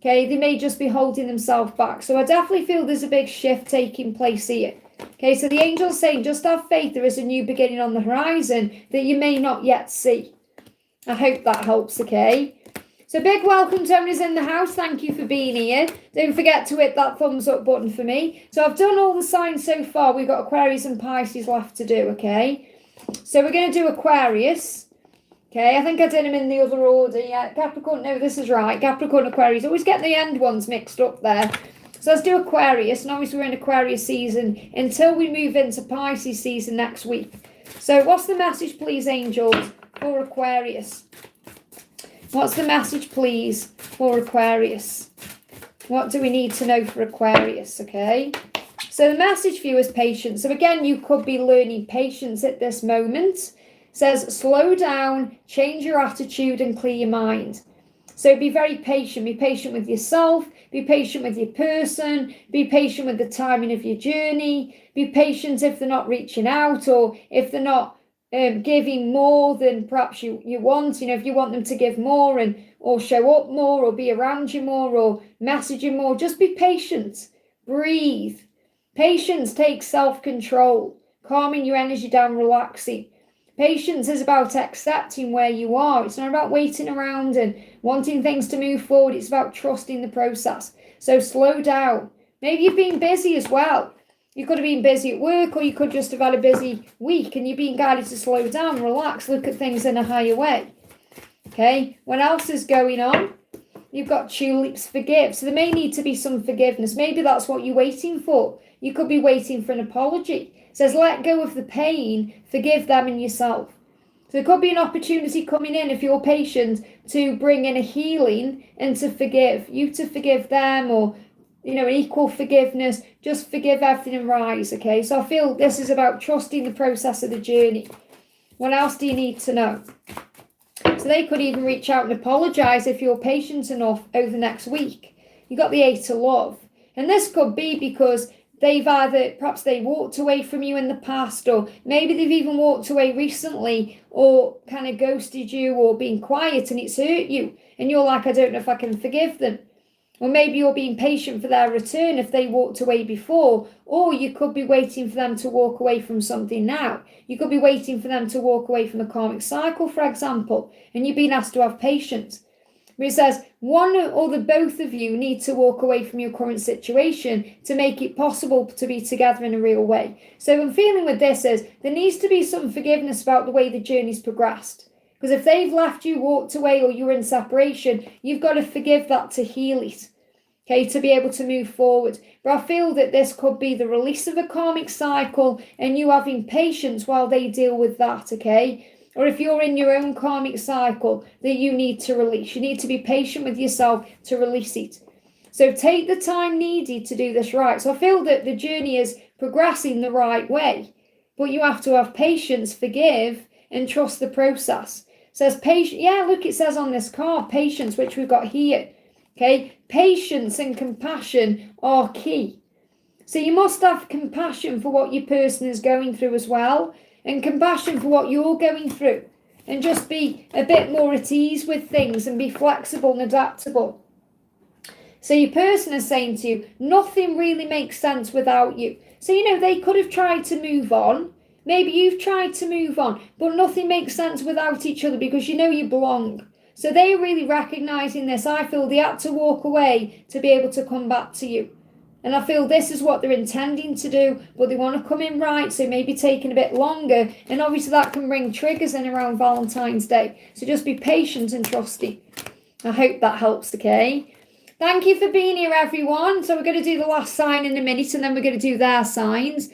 Okay, they may just be holding themselves back. So I definitely feel there's a big shift taking place here. Okay, so the angel's saying, just have faith. There is a new beginning on the horizon that you may not yet see. I hope that helps, okay? So big welcome to everyone in the house. Thank you for being here. Don't forget to hit that thumbs up button for me. So I've done all the signs so far. We've got Aquarius and Pisces left to do, okay? So we're going to do Aquarius. Okay, I think I did them in the other order. Yeah, Capricorn, no, this is right. Capricorn, Aquarius. Always get the end ones mixed up there. So let's do Aquarius. And obviously we're in Aquarius season until we move into Pisces season next week. So what's the message, please, angels, for Aquarius? What's the message, please, for Aquarius? What do we need to know for Aquarius, okay? So the message for you is patience. So again, you could be learning patience at this moment. It says, slow down, change your attitude and clear your mind. So be very patient. Be patient with yourself. Be patient with your person. Be patient with the timing of your journey. Be patient if they're not reaching out or if they're not giving more than perhaps you want. If you want them to give more or show up more or be around you more or message you more, just be patient. Breathe. Patience takes self-control, calming your energy down, relaxing. Patience is about accepting where you are. It's not about waiting around and wanting things to move forward. It's about trusting the process. So slow down. Maybe you've been busy as well. You could have been busy at work, or you could just have had a busy week and you're being guided to slow down, relax, look at things in a higher way. Okay, what else is going on? You've got tulips, forgive. So there may need to be some forgiveness. Maybe that's what you're waiting for. You could be waiting for an apology. It says, let go of the pain, forgive them and yourself. So there could be an opportunity coming in, if you're patient, to bring in a healing and to forgive. You to forgive them, or an equal forgiveness. Just forgive everything and rise, okay? So I feel this is about trusting the process of the journey. What else do you need to know? So they could even reach out and apologize if you're patient enough over the next week. You got the 8 of love. And this could be because perhaps they walked away from you in the past, or maybe they've even walked away recently, or kind of ghosted you, or been quiet and it's hurt you. And you're like, I don't know if I can forgive them. Or maybe you're being patient for their return if they walked away before. Or you could be waiting for them to walk away from something now. You could be waiting for them to walk away from a karmic cycle, for example, and you've been asked to have patience. But it says one or the both of you need to walk away from your current situation to make it possible to be together in a real way. So I'm feeling with this is there needs to be some forgiveness about the way the journey's progressed. Because if they've left you, walked away, or you're in separation, you've got to forgive that to heal it. Okay, to be able to move forward. But I feel that this could be the release of a karmic cycle and you having patience while they deal with that, okay? Or if you're in your own karmic cycle that you need to release, you need to be patient with yourself to release it. So take the time needed to do this right. So I feel that the journey is progressing the right way, but you have to have patience, forgive, and trust the process. It says patience. Yeah, look, it says on this card, patience, which we've got here. Okay, patience and compassion are key. So you must have compassion for what your person is going through as well, and compassion for what you're going through, and just be a bit more at ease with things and be flexible and adaptable. So your person is saying to you, nothing really makes sense without you. So, they could have tried to move on. Maybe you've tried to move on, but nothing makes sense without each other because you belong. So they're really recognizing this. I feel they had to walk away to be able to come back to you. And I feel this is what they're intending to do, but they want to come in right, so maybe taking a bit longer. And obviously that can bring triggers in around Valentine's Day. So just be patient and trusting. I hope that helps, okay? Thank you for being here, everyone. So we're going to do the last sign in a minute, and then we're going to do their signs.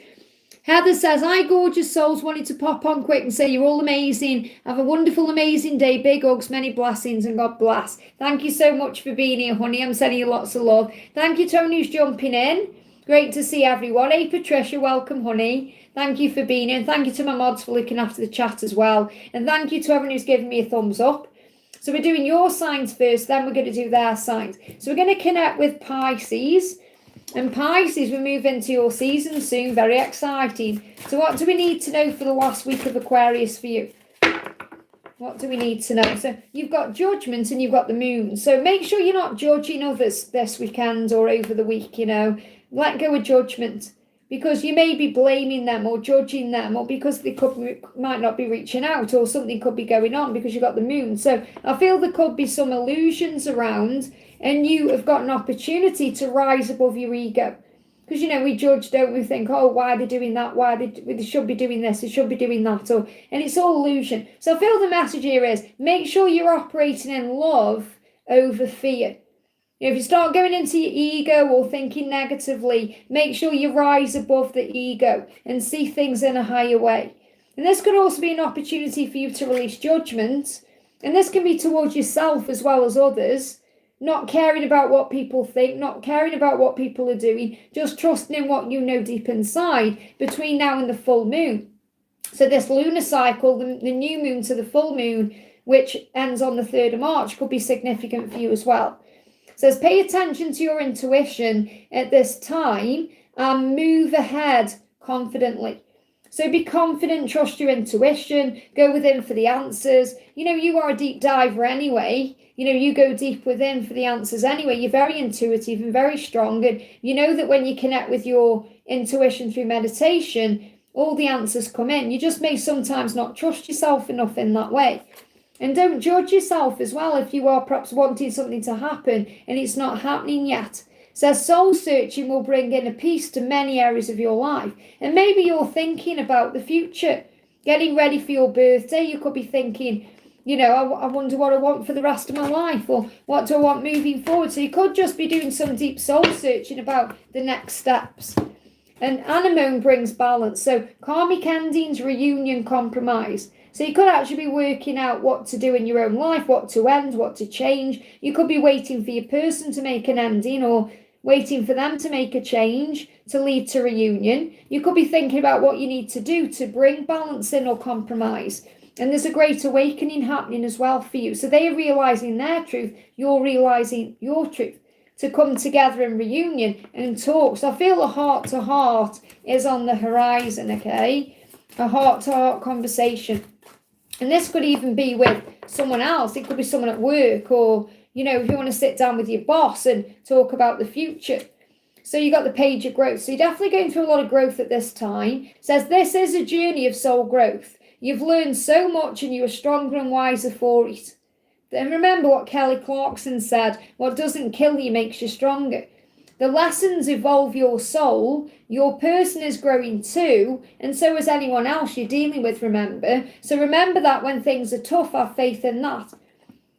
Heather says, hi, gorgeous souls. Wanted to pop on quick and say you're all amazing. Have a wonderful, amazing day. Big hugs, many blessings, and God bless. Thank you so much for being here, honey. I'm sending you lots of love. Thank you, Tony, who's jumping in. Great to see everyone. Hey, Patricia, welcome, honey. Thank you for being here. And thank you to my mods for looking after the chat as well. And thank you to everyone who's given me a thumbs up. So we're doing your signs first, then we're going to do their signs. So we're going to connect with Pisces. And Pisces, we move into your season soon. Very exciting. So what do we need to know for the last week of Aquarius for you? What do we need to know? So you've got judgment and you've got the moon. So make sure you're not judging others this weekend or over the week, Let go of judgment. Because you may be blaming them or judging them, or because they might not be reaching out, or something could be going on because you've got the moon. So I feel there could be some illusions around, and you have got an opportunity to rise above your ego. Because, we judge, don't we? Think, oh, why are they doing that? Why they should be doing this? They should be doing that. And it's all illusion. So I feel the message here is make sure you're operating in love over fear. If you start going into your ego or thinking negatively, make sure you rise above the ego and see things in a higher way. And this could also be an opportunity for you to release judgment. And this can be towards yourself as well as others. Not caring about what people think, not caring about what people are doing, just trusting in what you know deep inside between now and the full moon. So this lunar cycle, the new moon to the full moon, which ends on the 3rd of March, could be significant for you as well. It says pay attention to your intuition at this time and move ahead confidently. So be confident, trust your intuition, go within for the answers. You are a deep diver anyway. You go deep within for the answers anyway. You're very intuitive and very strong. And you know that when you connect with your intuition through meditation, all the answers come in. You just may sometimes not trust yourself enough in that way. And don't judge yourself as well if you are perhaps wanting something to happen and it's not happening yet. So soul searching will bring in a peace to many areas of your life. And maybe you're thinking about the future, getting ready for your birthday. You could be thinking, I wonder what I want for the rest of my life, or what do I want moving forward. So you could just be doing some deep soul searching about the next steps. And anemone brings balance. So karmic endings, reunion, compromise. So you could actually be working out what to do in your own life, what to end, what to change. You could be waiting for your person to make an ending, or waiting for them to make a change to lead to reunion. You could be thinking about what you need to do to bring balance in or compromise. And there's a great awakening happening as well for you. So they are realizing their truth, you're realizing your truth, to come together in reunion and talk. So I feel a heart-to-heart is on the horizon, okay? A heart-to-heart conversation. And this could even be with someone else. It could be someone at work, or, if you want to sit down with your boss and talk about the future. So you got the page of growth. So you're definitely going through a lot of growth at this time. It says this is a journey of soul growth. You've learned so much and you are stronger and wiser for it. And remember what Kelly Clarkson said, what doesn't kill you makes you stronger. The lessons evolve your soul, your person is growing too, and so is anyone else you're dealing with, remember. So remember that when things are tough, have faith in that.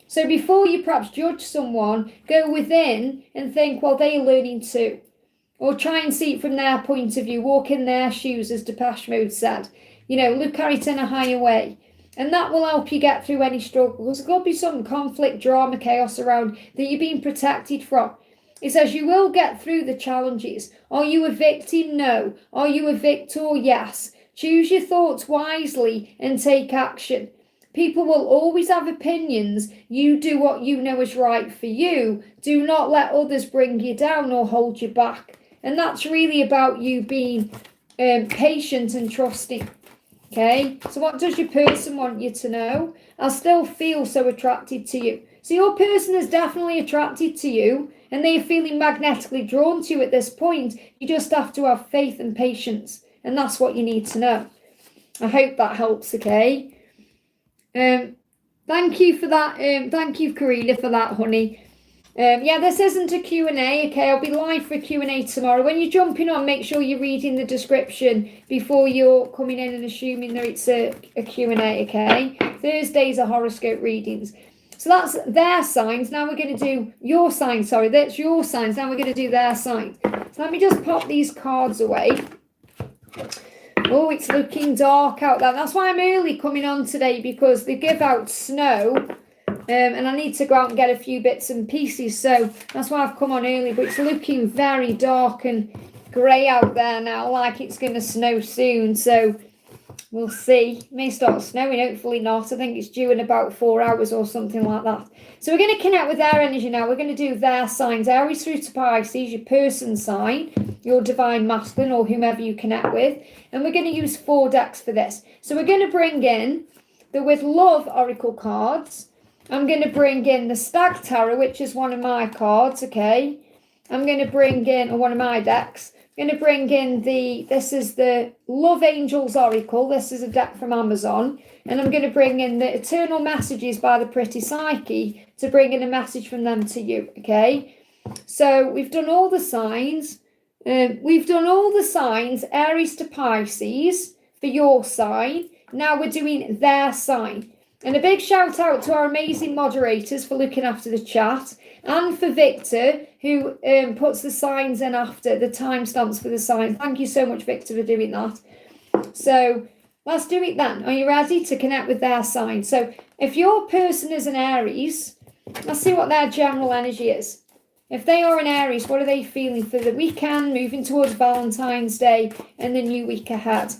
So before you perhaps judge someone, go within and think, well, they're learning too. Or try and see it from their point of view, walk in their shoes, as Depeche Mode said. Look at it in a higher way. And that will help you get through any struggles. There's got to be some conflict, drama, chaos around that you're being protected from. It says you will get through the challenges. Are you a victim? No. Are you a victor? Yes. Choose your thoughts wisely and take action. People will always have opinions. You do what you know is right for you. Do not let others bring you down or hold you back. And that's really about you being patient and trusting. Okay, so what does your person want you to know? I still feel so attracted to you. So your person is definitely attracted to you, and they are feeling magnetically drawn to you at this point. You just have to have faith and patience, and that's what you need to know. I hope that helps, okay? Thank you for that. Thank you, Karina, for that, honey. This isn't a Q&A, okay? I'll be live for a Q&A tomorrow. When you're jumping on, make sure you're reading the description before you're coming in and assuming that it's a Q&A, okay? Thursdays are horoscope readings. So that's their signs. Now we're going to do your signs. Sorry, that's your signs. Now we're going to do their signs. So let me just pop these cards away. Oh, it's looking dark out there. That's why I'm early coming on today, because they give out snow. And I need to go out and get a few bits and pieces, so that's why I've come on early. But it's looking very dark and grey out there now, like it's going to snow soon, so we'll see. It may start snowing, hopefully not. I think it's due in about 4 hours or something like that. So we're going to connect with their energy now. We're going to do their signs, Aries through to Pisces, your person sign, your divine masculine, or whomever you connect with. And we're going to use 4 decks for this. So we're going to bring in the With Love Oracle cards. I'm going to bring in the Stag Tarot, which is one of my cards, okay? I'm going to bring in, or one of my decks, I'm going to bring in this is the Love Angels Oracle. This is a deck from Amazon. And I'm going to bring in the Eternal Messages by the Pretty Psyche to bring in a message from them to you, okay? So we've done all the signs. Aries to Pisces for your sign. Now we're doing their sign. And a big shout out to our amazing moderators for looking after the chat, and for Victor, who puts the signs in after the timestamps for the signs. Thank you so much, Victor, for doing that. So let's do it then. Are you ready to connect with their sign? So if your person is an Aries, let's see what their general energy is. If they are an Aries, what are they feeling for the weekend, moving towards Valentine's Day and the new week ahead?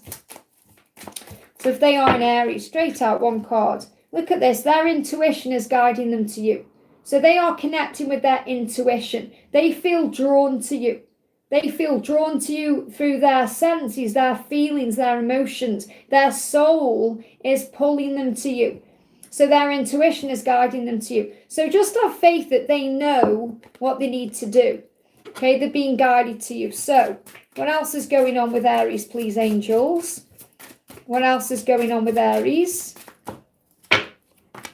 So if they are an Aries, straight out one card. Look at this. Their intuition is guiding them to you. So they are connecting with their intuition. They feel drawn to you. They feel drawn to you through their senses, their feelings, their emotions. Their soul is pulling them to you. So their intuition is guiding them to you. So just have faith that they know what they need to do. Okay, they're being guided to you. So what else is going on with Aries, please, angels? What else is going on with Aries?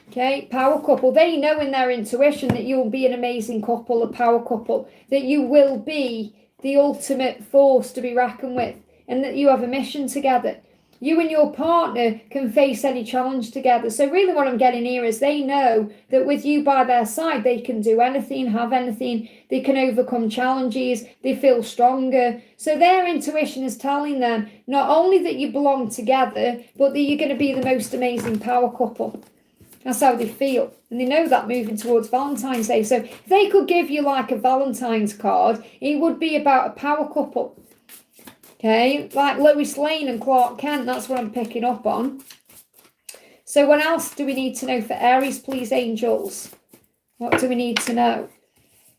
Okay, power couple. They know in their intuition that you'll be an amazing couple, a power couple, that you will be the ultimate force to be reckoned with, and that you have a mission together. You and your partner can face any challenge together. So really what I'm getting here is they know that with you by their side, they can do anything, have anything. They can overcome challenges. They feel stronger. So their intuition is telling them not only that you belong together, but that you're going to be the most amazing power couple. That's how they feel. And they know that moving towards Valentine's Day. So if they could give you like a Valentine's card, it would be about a power couple. Okay, like Lois Lane and Clark Kent, that's what I'm picking up on. So what else do we need to know for Aries, please, angels? What do we need to know?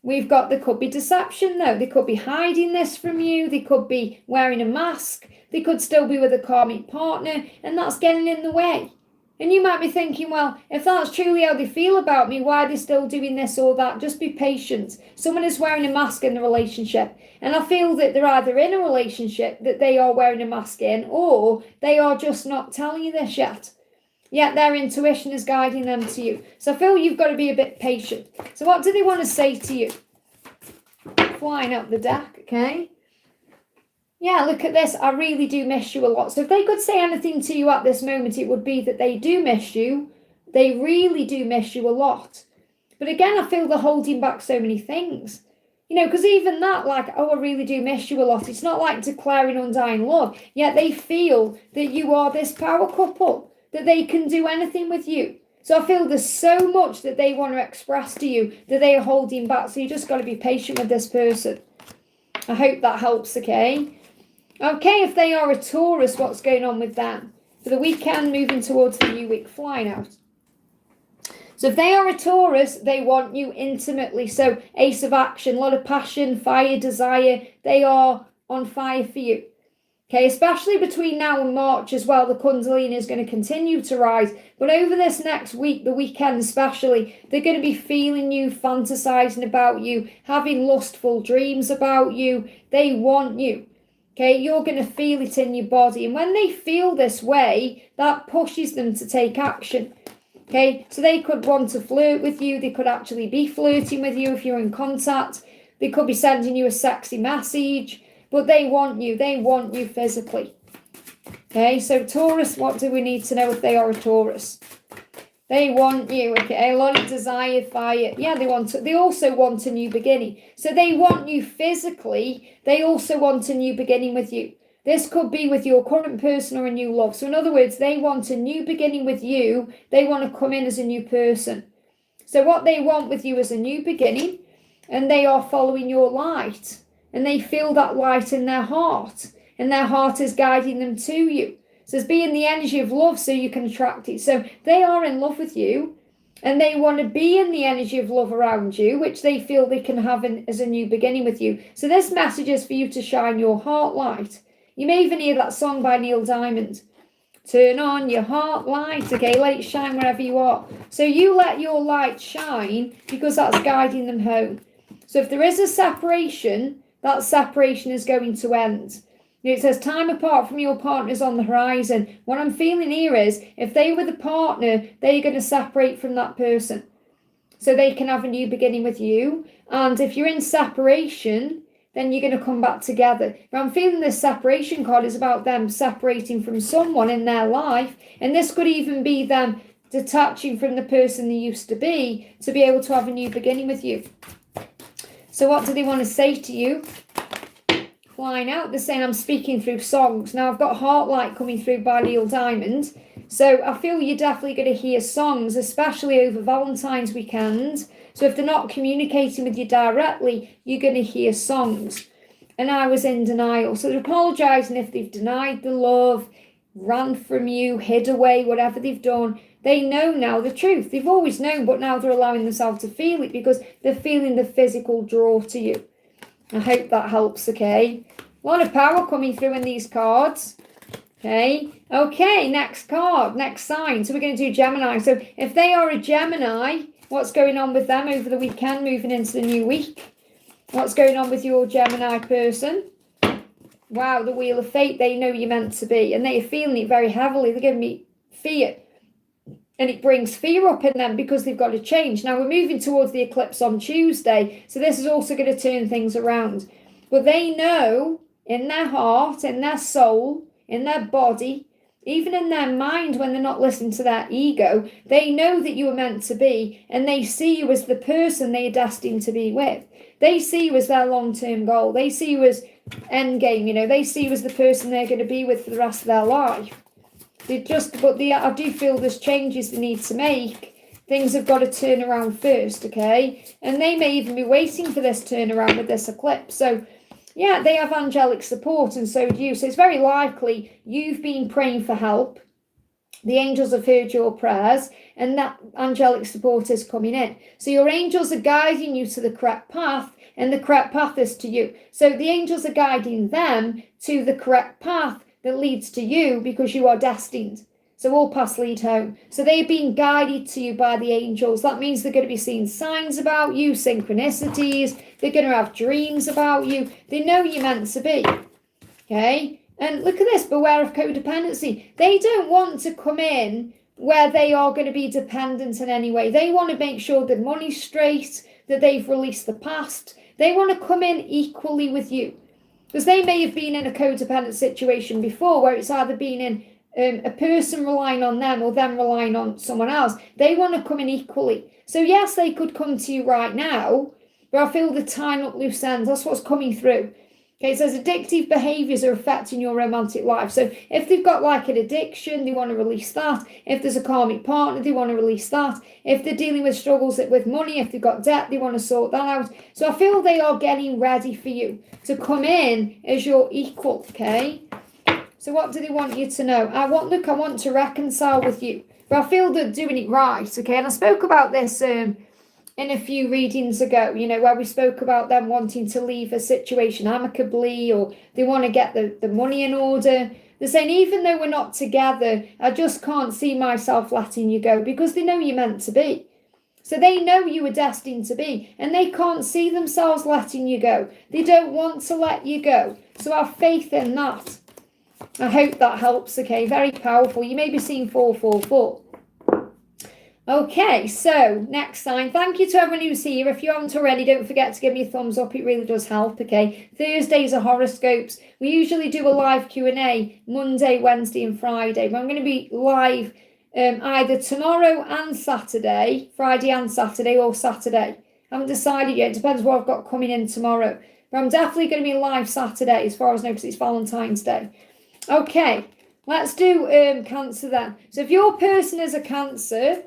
We've got, there could be deception though. They could be hiding this from you. They could be wearing a mask. They could still be with a karmic partner, and that's getting in the way. And you might be thinking, well, if that's truly how they feel about me, why are they still doing this or that? Just be patient. Someone is wearing a mask in the relationship. And I feel that they're either in a relationship that they are wearing a mask in, or they are just not telling you this yet. Yet their intuition is guiding them to you. So I feel you've got to be a bit patient. So what do they want to say to you? Flying up the deck, okay? Yeah, look at this. I really do miss you a lot. So if they could say anything to you at this moment, it would be that they do miss you. They really do miss you a lot. But again, I feel they're holding back so many things. You know, because even that, like, oh, I really do miss you a lot. It's not like declaring undying love. Yet they feel that you are this power couple, that they can do anything with you. So I feel there's so much that they want to express to you that they are holding back. So you just got to be patient with this person. I hope that helps, okay? Okay, if they are a Taurus, what's going on with them? For the weekend, moving towards the new week, flying out. So if they are a Taurus, they want you intimately. So Ace of Action, a lot of passion, fire, desire. They are on fire for you. Okay, especially between now and March as well, the Kundalini is going to continue to rise. But over this next week, the weekend especially, they're going to be feeling you, fantasizing about you, having lustful dreams about you. They want you. Okay, you're going to feel it in your body. And when they feel this way, that pushes them to take action. Okay, so they could want to flirt with you. They could actually be flirting with you if you're in contact. They could be sending you a sexy message. But they want you. They want you physically. Okay, so Taurus, what do we need to know if they are a Taurus? They want you, okay, a lot of desire, fire. Yeah, they also want a new beginning. So they want you physically. They also want a new beginning with you. This could be with your current person or a new love. So in other words, they want a new beginning with you. They want to come in as a new person. So what they want with you is a new beginning, and they are following your light. And they feel that light in their heart. And their heart is guiding them to you. So it's being the energy of love so you can attract it. So they are in love with you, and they want to be in the energy of love around you, which they feel they can have as a new beginning with you. So this message is for you to shine your heart light. You may even hear that song by Neil Diamond. Turn on your heart light, okay? Let it shine wherever you are. So you let your light shine because that's guiding them home. So if there is a separation, that separation is going to end. It says time apart from your partners on the horizon. What I'm feeling here is if they were the partner, they're going to separate from that person so they can have a new beginning with you. And if you're in separation, then you're going to come back together. But I'm feeling this separation card is about them separating from someone in their life. And this could even be them detaching from the person they used to be able to have a new beginning with you. So what do they want to say to you? Flying out, they're saying I'm speaking through songs. Now I've got Heartlight coming through by Neil Diamond. So I feel you're definitely going to hear songs, especially over Valentine's weekend. So if they're not communicating with you directly, you're going to hear songs. And I was in denial. So they're apologising if they've denied the love, ran from you, hid away, whatever they've done. They know now the truth. They've always known, but now they're allowing themselves to feel it because they're feeling the physical draw to you. I hope that helps, okay? A lot of power coming through in these cards. Okay, next card, next sign. So we're going to do Gemini. So if they are a Gemini, what's going on with them over the weekend, moving into the new week? What's going on with your Gemini person? Wow, the Wheel of Fate, they know you're meant to be, and they are feeling it very heavily. They're giving me fear, and it brings fear up in them because they've got to change. Now, we're moving towards the eclipse on Tuesday, so this is also going to turn things around. But they know in their heart, in their soul, in their body, even in their mind, when they're not listening to their ego, they know that you are meant to be, and they see you as the person they are destined to be with. They see you as their long-term goal. They see you as end game, they see you as the person they're going to be with for the rest of their life. I do feel there's changes they need to make. Things have got to turn around first, okay? And they may even be waiting for this turnaround with this eclipse. So, yeah, they have angelic support, and so do you. So it's very likely you've been praying for help. The angels have heard your prayers, and that angelic support is coming in. So your angels are guiding you to the correct path, and the correct path is to you. So the angels are guiding them to the correct path that leads to you, because you are destined. So all paths lead home. So they're being guided to you by the angels. That means they're going to be seeing signs about you, synchronicities. They're going to have dreams about you. They know you're meant to be. Okay? And look at this, beware of codependency. They don't want to come in where they are going to be dependent in any way. They want to make sure that money's straight, that they've released the past. They want to come in equally with you. Because they may have been in a codependent situation before, where it's either been in a person relying on them or them relying on someone else. They want to come in equally. So yes, they could come to you right now, but I feel the tying up loose ends. That's what's coming through. Okay, it says addictive behaviours are affecting your romantic life. So if they've got like an addiction, they want to release that. If there's a karmic partner, they want to release that. If they're dealing with struggles with money, if they've got debt, they want to sort that out. So I feel they are getting ready for you to come in as your equal, okay? So what do they want you to know? I want to reconcile with you. But I feel they're doing it right, okay? And I spoke about this in a few readings ago, where we spoke about them wanting to leave a situation amicably, or they want to get the money in order. They're saying, even though we're not together, I just can't see myself letting you go, because they know you're meant to be. So they know you were destined to be, and they can't see themselves letting you go. They don't want to let you go. So have faith in that. I hope that helps, okay? Very powerful. You may be seeing 444. Okay, so next sign. Thank you to everyone who's here. If you haven't already, don't forget to give me a thumbs up. It really does help, okay? Thursdays are horoscopes. We usually do a live Q&A Monday, Wednesday and Friday. But I'm going to be live either tomorrow and Saturday, Friday and Saturday, or Saturday. I haven't decided yet. It depends what I've got coming in tomorrow. But I'm definitely going to be live Saturday, as far as I know, because it's Valentine's Day. Okay, let's do Cancer then. So if your person is a Cancer,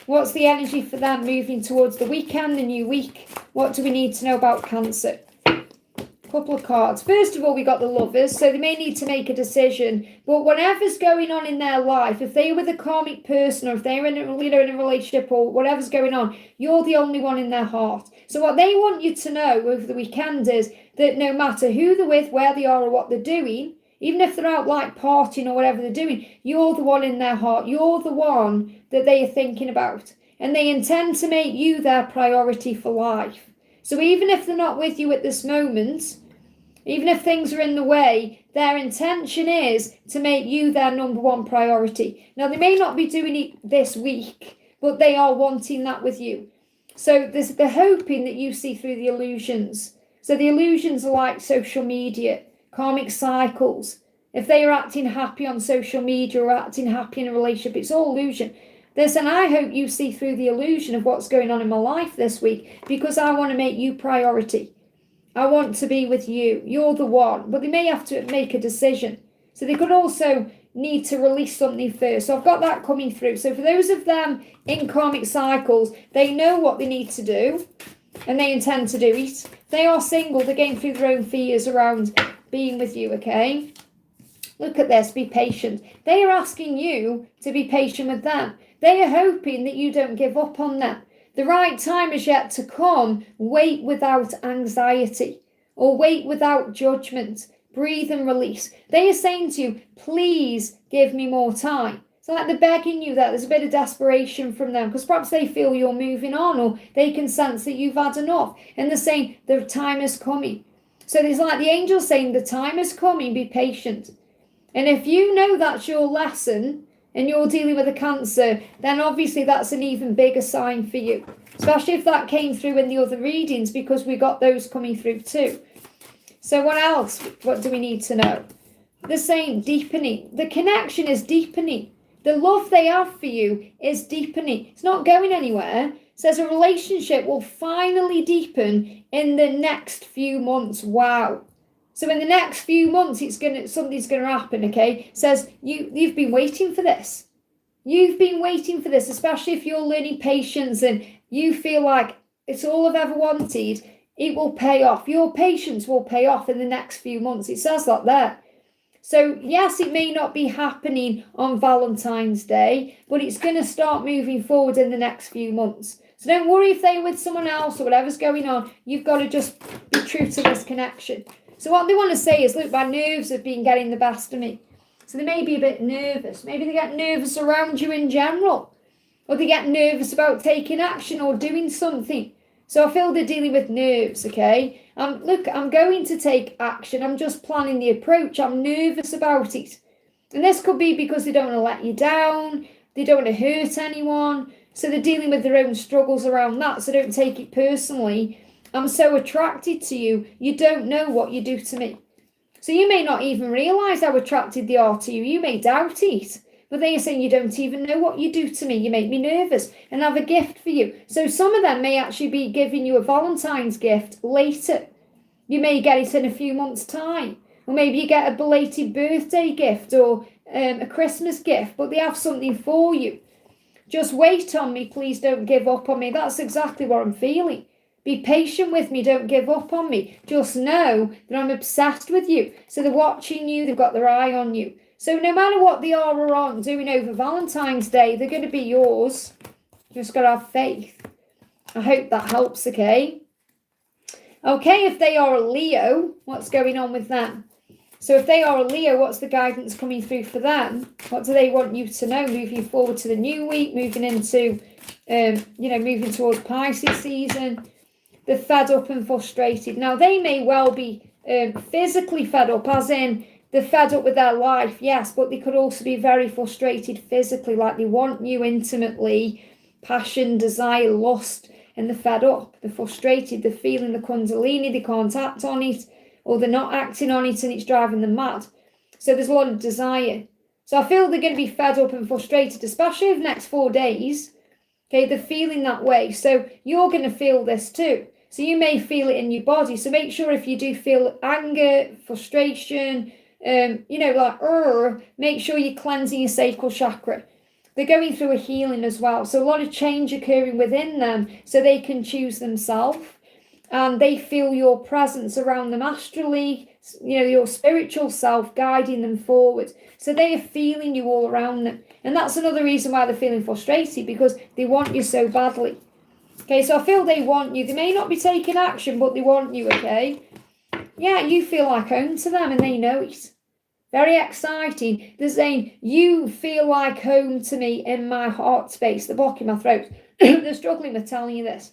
what's the energy for them moving towards the weekend, the new week? What do we need to know about Cancer? Couple of cards. First of all, we got the Lovers, so they may need to make a decision. But whatever's going on in their life, if they're with a karmic person, or if they're in a relationship, or whatever's going on, you're the only one in their heart. So what they want you to know over the weekend is that no matter who they're with, where they are, or what they're doing, even if they're out like partying or whatever they're doing, you're the one in their heart. You're the one that they are thinking about. And they intend to make you their priority for life. So even if they're not with you at this moment, even if things are in the way, their intention is to make you their number one priority. Now, they may not be doing it this week, but they are wanting that with you. So they're hoping that you see through the illusions. So the illusions are like social media, karmic cycles. If they are acting happy on social media or acting happy in a relationship, it's all illusion. They're saying, I hope you see through the illusion of what's going on in my life this week, because I want to make you priority. I want to be with you. You're the one. But they may have to make a decision. So they could also need to release something first. So I've got that coming through. So for those of them in karmic cycles, they know what they need to do, and they intend to do it. They are single. They're going through their own fears around being with you, okay? Look at this. Be patient. They are asking you to be patient with them. They are hoping that you don't give up on them. The right time is yet to come. Wait without anxiety. or wait without judgment, breathe and release. They are saying to you, please give me more time. It's like they're begging you that. There's a bit of desperation from them because perhaps they feel you're moving on, or they can sense that you've had enough. And they're saying the time is coming. So there's like the angels saying the time is coming, be patient. And if you know that's your lesson and you're dealing with a cancer, then obviously that's an even bigger sign for you. Especially if that came through in the other readings, because we got those coming through too. So what else? What do we need to know? They're saying deepening. The connection is deepening. The love they have for you is deepening. It's not going anywhere. It says a relationship will finally deepen in the next few months. Wow. So in the next few months, something's gonna happen, okay? It says you've been waiting for this. You've been waiting for this, especially if you're learning patience and you feel like it's all I've ever wanted. It will pay off. Your patience will pay off in the next few months. It says that there. So yes, it may not be happening on Valentine's Day, but it's going to start moving forward in the next few months. So don't worry if they're with someone else or whatever's going on. You've got to just be true to this connection. So what they want to say is, look, my nerves have been getting the best of me. So they may be a bit nervous. Maybe they get nervous around you in general. Or they get nervous about taking action or doing something. So I feel they're dealing with nerves, okay? Look, I'm going to take action. I'm just planning the approach. I'm nervous about it. And this could be because they don't want to let you down. They don't want to hurt anyone. So they're dealing with their own struggles around that. So don't take it personally. I'm so attracted to you. You don't know what you do to me. So you may not even realise how attracted they are to you. You may doubt it. But they are saying you don't even know what you do to me. You make me nervous and have a gift for you. So some of them may actually be giving you a Valentine's gift later. You may get it in a few months' time. Or maybe you get a belated birthday gift or a Christmas gift. But they have something for you. Just wait on me. Please don't give up on me. That's exactly what I'm feeling. Be patient with me. Don't give up on me. Just know that I'm obsessed with you. So they're watching you. They've got their eye on you. So no matter what they are or aren't doing over Valentine's Day, they're going to be yours. You just got to have faith. I hope that helps, okay? Okay, if they are a Leo, what's going on with them? So if they are a Leo, what's the guidance coming through for them? What do they want you to know moving forward to the new week, moving into, moving towards Pisces season? They're fed up and frustrated. Now, they may well be physically fed up, as in, they're fed up with their life, yes, but they could also be very frustrated physically, like they want you intimately, passion, desire, lust, and they're fed up, they're frustrated, they're feeling the kundalini, they can't act on it, or they're not acting on it and it's driving them mad. So there's a lot of desire. So I feel they're going to be fed up and frustrated, especially over the next 4 days. Okay, they're feeling that way. So you're going to feel this too. So you may feel it in your body. So make sure if you do feel anger, frustration, make sure you're cleansing your sacral chakra. They're going through a healing as well. So a lot of change occurring within them so they can choose themselves. And they feel your presence around them astrally, your spiritual self guiding them forward. So they are feeling you all around them. And that's another reason why they're feeling frustrated, because they want you so badly. Okay, so I feel they want you. They may not be taking action, but they want you, okay? Yeah, you feel like home to them and they know it. Very exciting. They're saying, you feel like home to me in my heart space, the block in my throat. They're struggling with telling you this.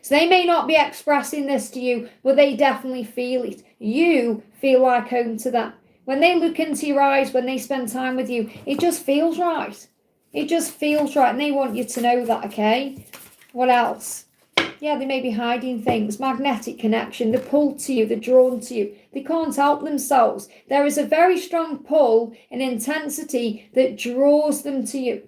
So they may not be expressing this to you, but they definitely feel it. You feel like home to them. When they look into your eyes, when they spend time with you, it just feels right. It just feels right. And they want you to know that, okay? What else? Yeah, they may be hiding things. Magnetic connection. They're pulled to you. They're drawn to you. They can't help themselves. There is a very strong pull and intensity that draws them to you.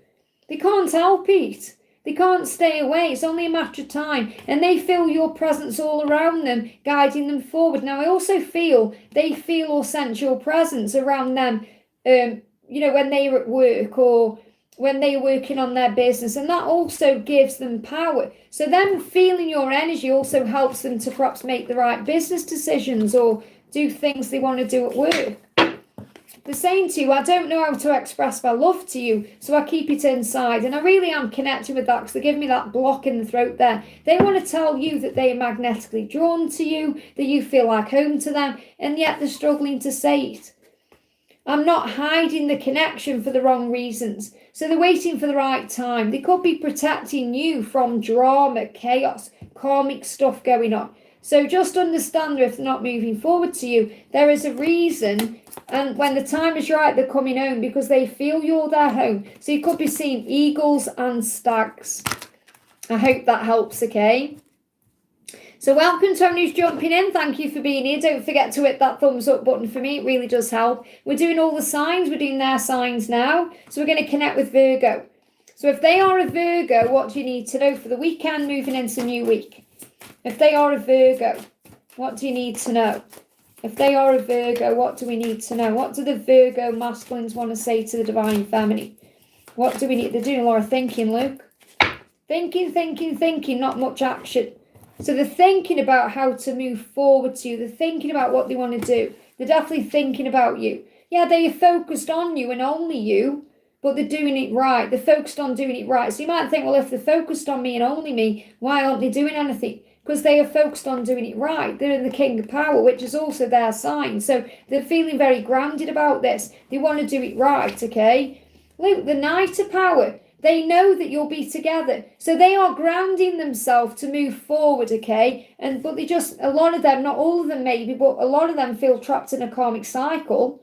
They can't help it. They can't stay away. It's only a matter of time. And they feel your presence all around them, guiding them forward. Now, I also feel they feel or sense your presence around them, when they're at work or when they're working on their business. And that also gives them power. So them feeling your energy also helps them to perhaps make the right business decisions or do things they want to do at work. they're saying to you, I don't know how to express my love to you, so I keep it inside. And I really am connecting with that because they're giving me that block in the throat there. They want to tell you that they are magnetically drawn to you, that you feel like home to them, and yet they're struggling to say it. I'm not hiding the connection for the wrong reasons. So they're waiting for the right time. They could be protecting you from drama, chaos, karmic stuff going on. So just understand that if they're not moving forward to you, there is a reason. And when the time is right, they're coming home because they feel you're their home. So you could be seeing eagles and stags. I hope that helps, okay? So welcome to everyone who's jumping in. Thank you for being here. Don't forget to hit that thumbs up button for me. It really does help. We're doing all the signs. We're doing their signs now. So we're going to connect with Virgo. So if they are a Virgo, what do you need to know for the weekend moving into new week? If they are a Virgo, what do you need to know? If they are a Virgo, what do we need to know? What do the Virgo masculines want to say to the divine feminine? What do we need? They're doing a lot of thinking, Luke. Thinking, not much action. So they're thinking about how to move forward to you. They're thinking about what they want to do. They're definitely thinking about you. Yeah, they are focused on you and only you, but they're doing it right. They're focused on doing it right. So you might think, well, if they're focused on me and only me, why aren't they doing anything? Because they are focused on doing it right. They're in the King of Power, which is also their sign. So they're feeling very grounded about this. They want to do it right, okay? Look, the Knight of Power. They know that you'll be together. So they are grounding themselves to move forward, okay? But they just, a lot of them, not all of them maybe, but a lot of them feel trapped in a karmic cycle.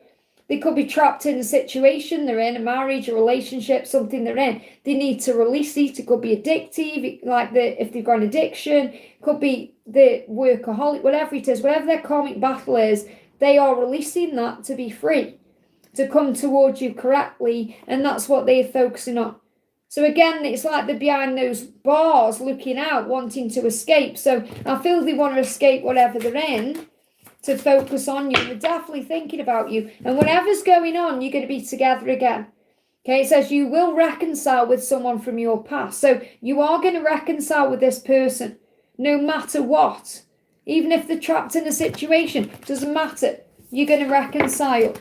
They could be trapped in a situation they're in, a marriage, a relationship, something they're in. They need to release it. It could be addictive, like if they've got an addiction. It could be the workaholic, whatever it is, whatever their karmic battle is, they are releasing that to be free, to come towards you correctly, and that's what they're focusing on. So again, it's like they're behind those bars looking out, wanting to escape. So I feel they want to escape whatever they're in to focus on you. They're definitely thinking about you. And whatever's going on, you're going to be together again. Okay, it says you will reconcile with someone from your past. So you are going to reconcile with this person, no matter what. Even if they're trapped in a situation, doesn't matter. You're going to reconcile.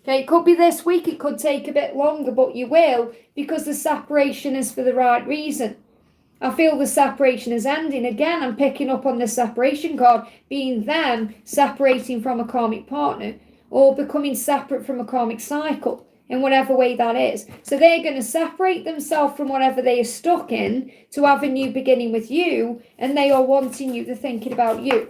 Okay, it could be this week, it could take a bit longer, but you will, because the separation is for the right reason. I feel the separation is ending. Again, I'm picking up on the separation card, being them separating from a karmic partner or becoming separate from a karmic cycle in whatever way that is. So they're going to separate themselves from whatever they are stuck in to have a new beginning with you, and they are wanting you, they're thinking about you.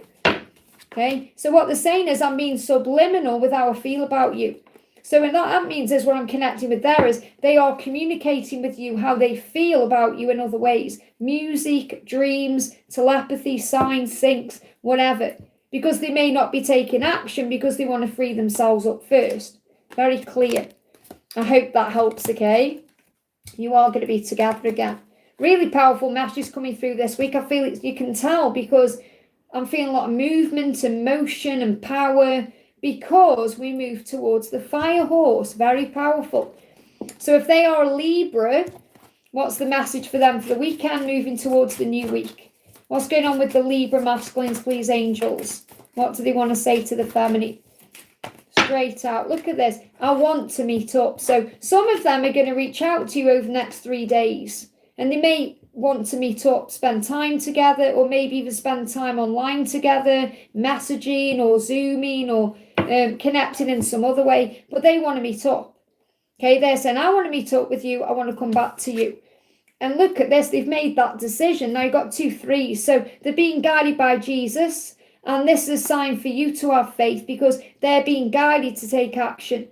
Okay, so what they're saying is I'm being subliminal with how I feel about you. So what that means is what I'm connecting with there is they are communicating with you how they feel about you in other ways. Music, dreams, telepathy, signs, syncs, whatever. Because they may not be taking action because they want to free themselves up first. Very clear. I hope that helps, okay? You are going to be together again. Really powerful messages coming through this week. I feel you can tell because I'm feeling a lot of movement and motion and power, because we move towards the fire horse. Very powerful. So if they are a Libra, what's the message for them for the weekend moving towards the new week? What's going on with the Libra masculines, please, angels? What do they want to say to the feminine? Straight out. Look at this. I want to meet up. So some of them are going to reach out to you over the next 3 days. And they may want to meet up, spend time together, or maybe even spend time online together, messaging or Zooming or connecting in some other way, but they want to meet up. Okay, they're saying, I want to meet up with you, I want to come back to you. And look at this, they've made that decision. Now you've got 2 3s, so they're being guided by Jesus, and this is a sign for you to have faith because they're being guided to take action.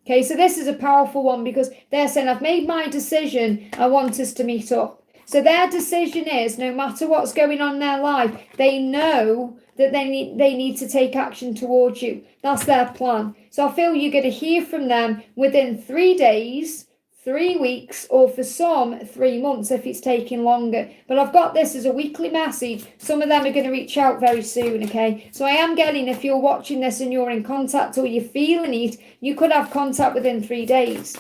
Okay, so this is a powerful one because they're saying, I've made my decision, I want us to meet up. So their decision is, no matter what's going on in their life, they know that they need to take action towards you. That's their plan. So I feel you're going to hear from them within 3 days, 3 weeks, or for some, 3 months if it's taking longer. But I've got this as a weekly message. Some of them are going to reach out very soon, okay? So I am getting, if you're watching this and you're in contact or you're feeling it, you could have contact within 3 days,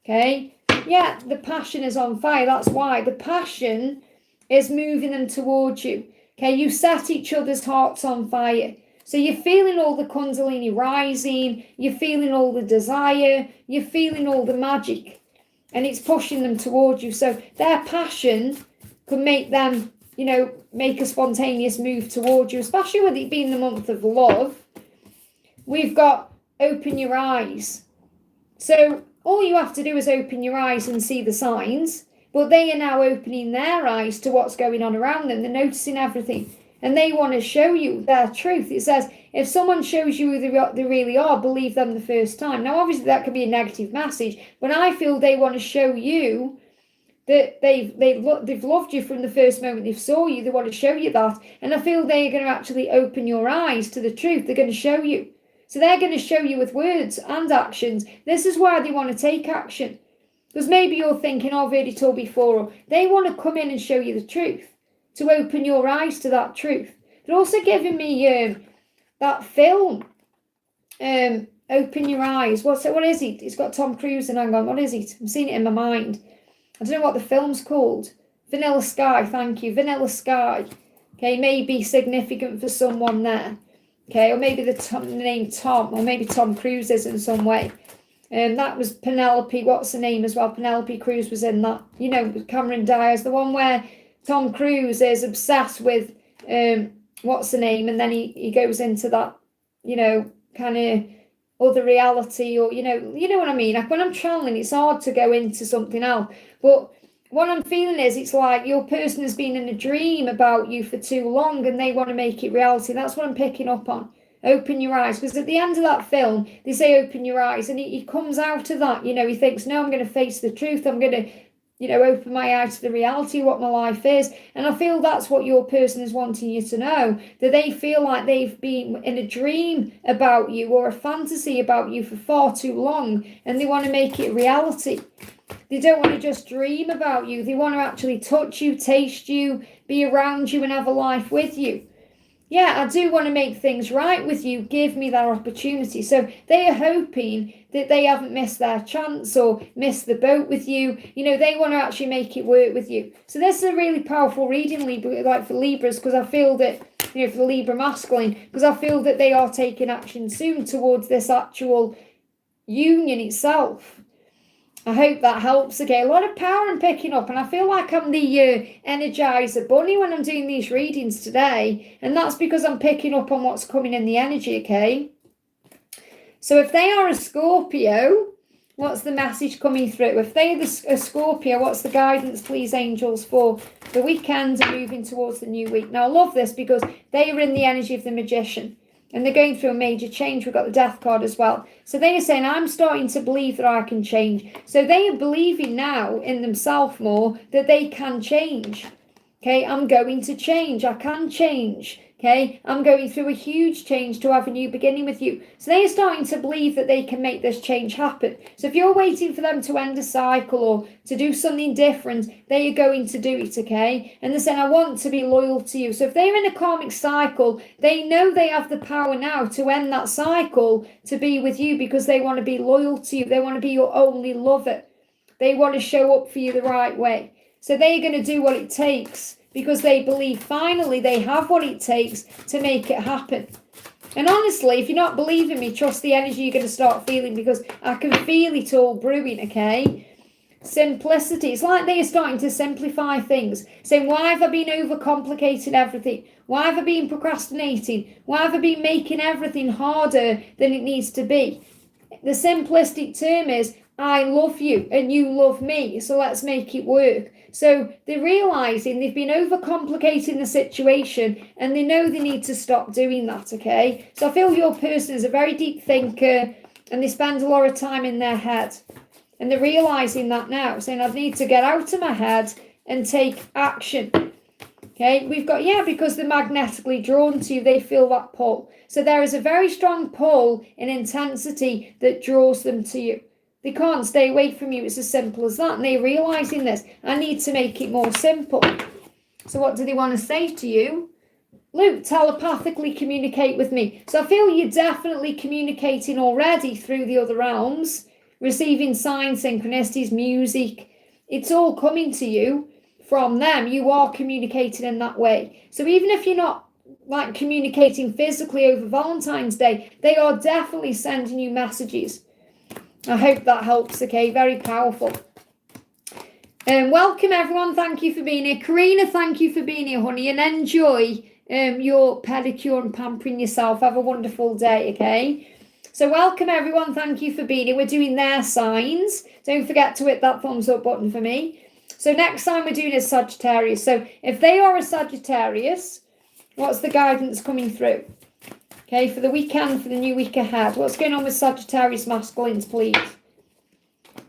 okay? Yeah, the passion is on fire. That's why the passion is moving them towards you. Okay, you set each other's hearts on fire. So you're feeling all the Kundalini rising, you're feeling all the desire, you're feeling all the magic, and it's pushing them towards you. So their passion could make them, make a spontaneous move towards you, especially with it being the month of love. We've got open your eyes. So all you have to do is open your eyes and see the signs, but they are now opening their eyes to what's going on around them. They're noticing everything, and they want to show you their truth. It says, if someone shows you who they really are, believe them the first time. Now, obviously, that could be a negative message, but I feel they want to show you that they've loved you from the first moment they saw you. They want to show you that, and I feel they're going to actually open your eyes to the truth. They're going to show you. So they're going to show you with words and actions. This is why they want to take action. Because maybe you're thinking, oh, I've heard it all before. Or they want to come in and show you the truth, to open your eyes to that truth. They're also giving me that film, Open Your Eyes. What is it? It's got Tom Cruise and hang on, what is it? I'm seeing it in my mind. I don't know what the film's called. Vanilla Sky, thank you. Vanilla Sky. Okay, maybe significant for someone there. Okay, or maybe the name Tom, or maybe Tom Cruise is in some way. That was Penelope, what's her name as well? Penelope Cruz was in that. Cameron Diaz, the one where Tom Cruise is obsessed with, what's her name? And then he goes into that, kind of other reality, or, you know what I mean? Like when I'm channeling, it's hard to go into something else. But what I'm feeling is it's like your person has been in a dream about you for too long and they want to make it reality. That's what I'm picking up on. Open your eyes. Because at the end of that film, they say open your eyes. And he comes out of that, he thinks, no, I'm going to face the truth. I'm going to, open my eyes to the reality of what my life is. And I feel that's what your person is wanting you to know. That they feel like they've been in a dream about you or a fantasy about you for far too long. And they want to make it reality. They don't want to just dream about you. They want to actually touch you, taste you, be around you and have a life with you. Yeah, I do want to make things right with you. Give me that opportunity. So they are hoping that they haven't missed their chance or missed the boat with you. They want to actually make it work with you. So this is a really powerful reading, Libra, like for Libras, because I feel that, for the Libra masculine, because I feel that they are taking action soon towards this actual union itself. I hope that helps. Okay, a lot of power I'm picking up, and I feel like I'm the Energizer Bunny when I'm doing these readings today, and that's because I'm picking up on what's coming in the energy, okay? So if they are a Scorpio, what's the message coming through? If they're a Scorpio, what's the guidance, please, angels, for the weekend and moving towards the new week? Now, I love this because they are in the energy of the Magician. And they're going through a major change. We've got the Death card as well. So they are saying, I'm starting to believe that I can change. So they are believing now in themselves more that they can change. Okay, I'm going to change. I can change. Okay, I'm going through a huge change to have a new beginning with you. So they are starting to believe that they can make this change happen. So if you're waiting for them to end a cycle or to do something different, they are going to do it, okay? And they're saying, I want to be loyal to you. So if they're in a karmic cycle, they know they have the power now to end that cycle to be with you because they want to be loyal to you. They want to be your only lover. They want to show up for you the right way. So they're going to do what it takes because they believe finally they have what it takes to make it happen. And honestly, if you're not believing me, trust the energy you're going to start feeling because I can feel it all brewing, okay? Simplicity. It's like they are starting to simplify things. Saying, why have I been overcomplicating everything? Why have I been procrastinating? Why have I been making everything harder than it needs to be? The simplistic term is, I love you and you love me, so let's make it work. So they're realising they've been overcomplicating the situation and they know they need to stop doing that, okay? So I feel your person is a very deep thinker and they spend a lot of time in their head. And they're realising that now, saying, I need to get out of my head and take action. Okay, we've got, because they're magnetically drawn to you, they feel that pull. So there is a very strong pull in intensity that draws them to you. They can't stay away from you. It's as simple as that. And they're realising this. I need to make it more simple. So what do they want to say to you? Luke, telepathically communicate with me. So I feel you're definitely communicating already through the other realms, receiving signs, synchronicities, music. It's all coming to you from them. You are communicating in that way. So even if you're not like communicating physically over Valentine's Day, they are definitely sending you messages. I hope that helps, okay? Very powerful. Welcome, everyone. Thank you for being here. Karina, thank you for being here, honey, and enjoy your pedicure and pampering yourself. Have a wonderful day, okay? So welcome, everyone. Thank you for being here. We're doing their signs. Don't forget to hit that thumbs up button for me. So next sign we're doing is Sagittarius. So if they are a Sagittarius, what's the guidance coming through? Okay, for the weekend, for the new week ahead. What's going on with Sagittarius masculines, please?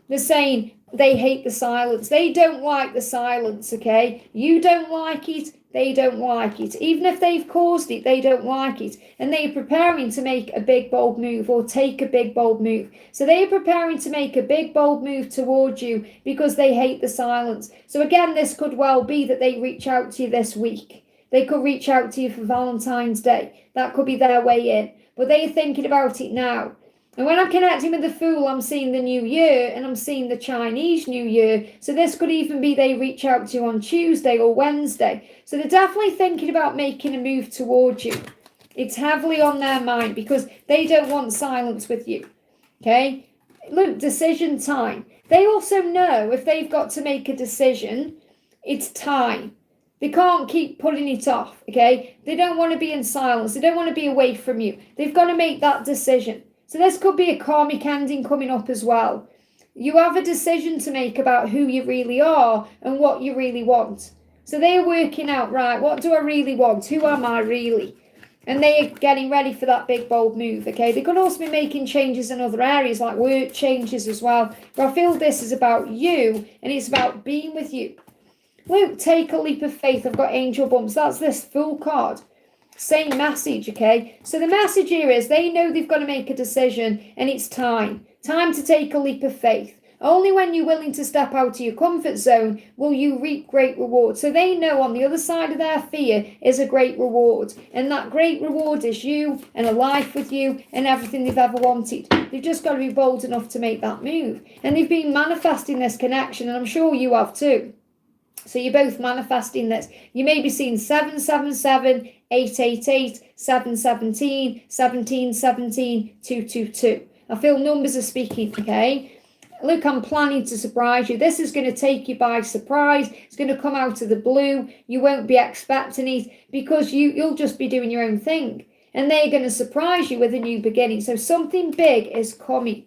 They're saying they hate the silence. They don't like the silence, okay? You don't like it, they don't like it. Even if they've caused it, they don't like it. And they're preparing to make a big, bold move or take a big, bold move. So they're preparing to make a big, bold move towards you because they hate the silence. So again, this could well be that they reach out to you this week. They could reach out to you for Valentine's Day. That could be their way in. But they're thinking about it now. And when I'm connecting with the Fool, I'm seeing the New Year and I'm seeing the Chinese New Year. So this could even be they reach out to you on Tuesday or Wednesday. So they're definitely thinking about making a move towards you. It's heavily on their mind because they don't want silence with you. Okay? Look, decision time. They also know if they've got to make a decision, it's time. They can't keep putting it off, okay? They don't want to be in silence. They don't want to be away from you. They've got to make that decision. So this could be a karmic ending coming up as well. You have a decision to make about who you really are and what you really want. So they are working out, right, what do I really want? Who am I really? And they are getting ready for that big, bold move, okay? They could also be making changes in other areas, like work changes as well. But I feel this is about you, and it's about being with you. Luke, take a leap of faith. I've got angel bumps. That's this Fool card. Same message, okay? So the message here is they know they've got to make a decision and it's time. Time to take a leap of faith. Only when you're willing to step out of your comfort zone will you reap great reward. So they know on the other side of their fear is a great reward. And that great reward is you and a life with you and everything they've ever wanted. They've just got to be bold enough to make that move. And they've been manifesting this connection, and I'm sure you have too. So you're both manifesting this. You may be seeing 777, 888, 717, 1717, 222. I feel numbers are speaking, okay? Look, I'm planning to surprise you. This is going to take you by surprise. It's going to come out of the blue. You won't be expecting it because you'll just be doing your own thing. And they're going to surprise you with a new beginning. So something big is coming.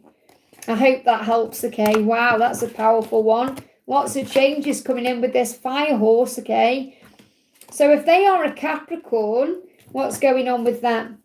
I hope that helps, okay? Wow, that's a powerful one. Lots of changes coming in with this fire horse, okay? So if they are a Capricorn, what's going on with them?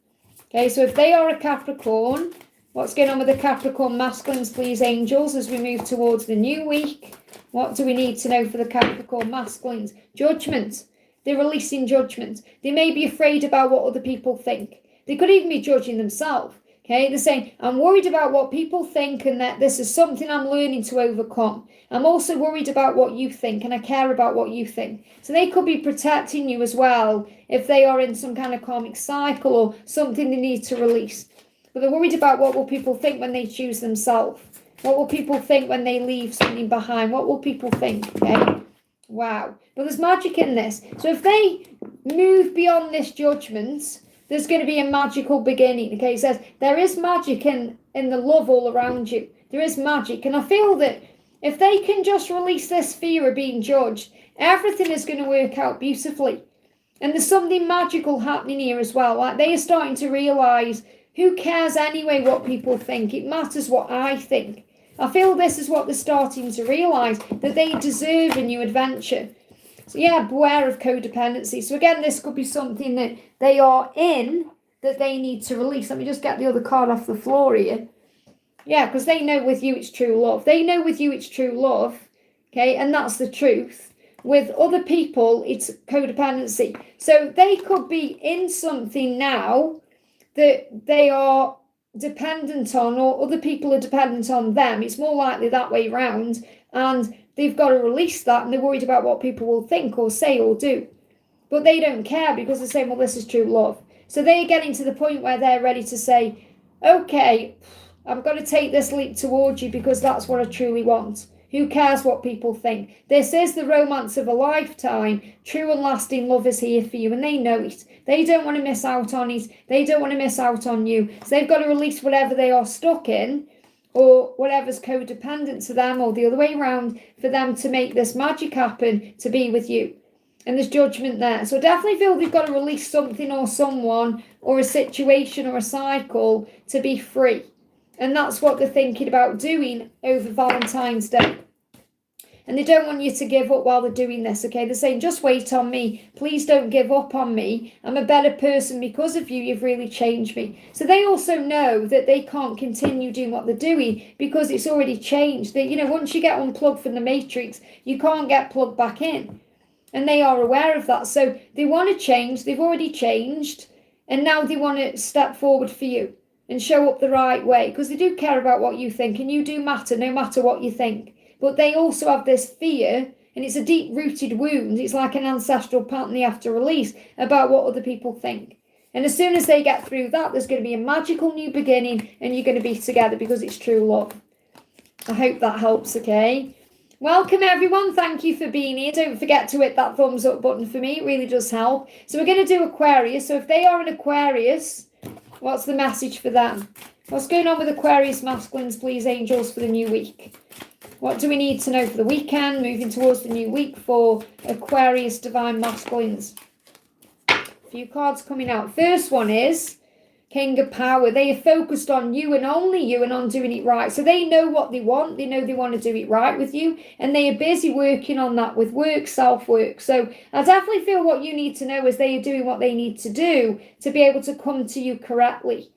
Okay, so if they are a Capricorn, what's going on with the Capricorn masculines, please, angels, as we move towards the new week? What do we need to know for the Capricorn masculines? Judgment. They're releasing judgment. They may be afraid about what other people think. They could even be judging themselves. Okay, they're saying, I'm worried about what people think and that this is something I'm learning to overcome. I'm also worried about what you think and I care about what you think. So they could be protecting you as well if they are in some kind of karmic cycle or something they need to release. But they're worried about what will people think when they choose themselves. What will people think when they leave something behind? What will people think? Okay, wow. But there's magic in this. So if they move beyond this judgment, there's going to be a magical beginning. Okay, it says there is magic in the love all around you. There is magic. And I feel that if they can just release this fear of being judged, everything is going to work out beautifully. And there's something magical happening here as well. Like they are starting to realise, who cares anyway what people think? It matters what I think. I feel this is what they're starting to realise, that they deserve a new adventure. So yeah, beware of codependency. So again, this could be something that they are in that they need to release. Let me just get the other card off the floor here. Yeah, because they know with you it's true love. They know with you it's true love. Okay, and that's the truth. With other people, it's codependency. So they could be in something now that they are dependent on, or other people are dependent on them. It's more likely that way round. And they've got to release that and they're worried about what people will think or say or do. But they don't care because they're saying, well, this is true love. So they're getting to the point where they're ready to say, okay, I've got to take this leap towards you because that's what I truly want. Who cares what people think? This is the romance of a lifetime. True and lasting love is here for you, and they know it. They don't want to miss out on it. They don't want to miss out on you. So they've got to release whatever they are stuck in, or whatever's codependent to them, or the other way around, for them to make this magic happen, to be with you. And there's judgment there. So I definitely feel they've got to release something or someone or a situation or a cycle to be free. And that's what they're thinking about doing over Valentine's Day. And they don't want you to give up while they're doing this, okay? They're saying, just wait on me. Please don't give up on me. I'm a better person because of you. You've really changed me. So they also know that they can't continue doing what they're doing because it's already changed. That, once you get unplugged from the matrix, you can't get plugged back in. And they are aware of that. So they want to change. They've already changed. And now they want to step forward for you and show up the right way, because they do care about what you think, and you do matter no matter what you think. But they also have this fear, and it's a deep-rooted wound. It's like an ancestral pattern they have to release about what other people think. And as soon as they get through that, there's going to be a magical new beginning, and you're going to be together because it's true love. I hope that helps, okay? Welcome, everyone. Thank you for being here. Don't forget to hit that thumbs up button for me. It really does help. So we're going to do Aquarius. So if they are an Aquarius, what's the message for them? What's going on with Aquarius masculines, please, angels, for the new week? What do we need to know for the weekend, moving towards the new week for Aquarius divine masculines? A few cards coming out. First one is King of Power. They are focused on you and only you and on doing it right. So they know what they want. They know they want to do it right with you. And they are busy working on that with work, self-work. So I definitely feel what you need to know is they are doing what they need to do to be able to come to you correctly.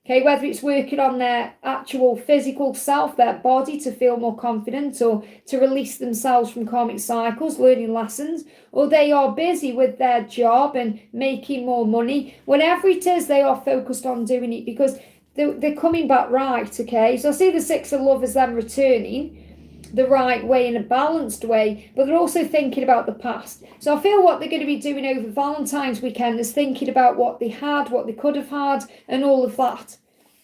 Okay, whether it's working on their actual physical self, their body, to feel more confident or to release themselves from karmic cycles, learning lessons, or they are busy with their job and making more money. Whatever it is, they are focused on doing it because they're coming back right, okay? So I see the Six of Love as them returning the right way, in a balanced way, but they're also thinking about the past. So I feel what they're going to be doing over Valentine's weekend is thinking about what they had, what they could have had, and all of that.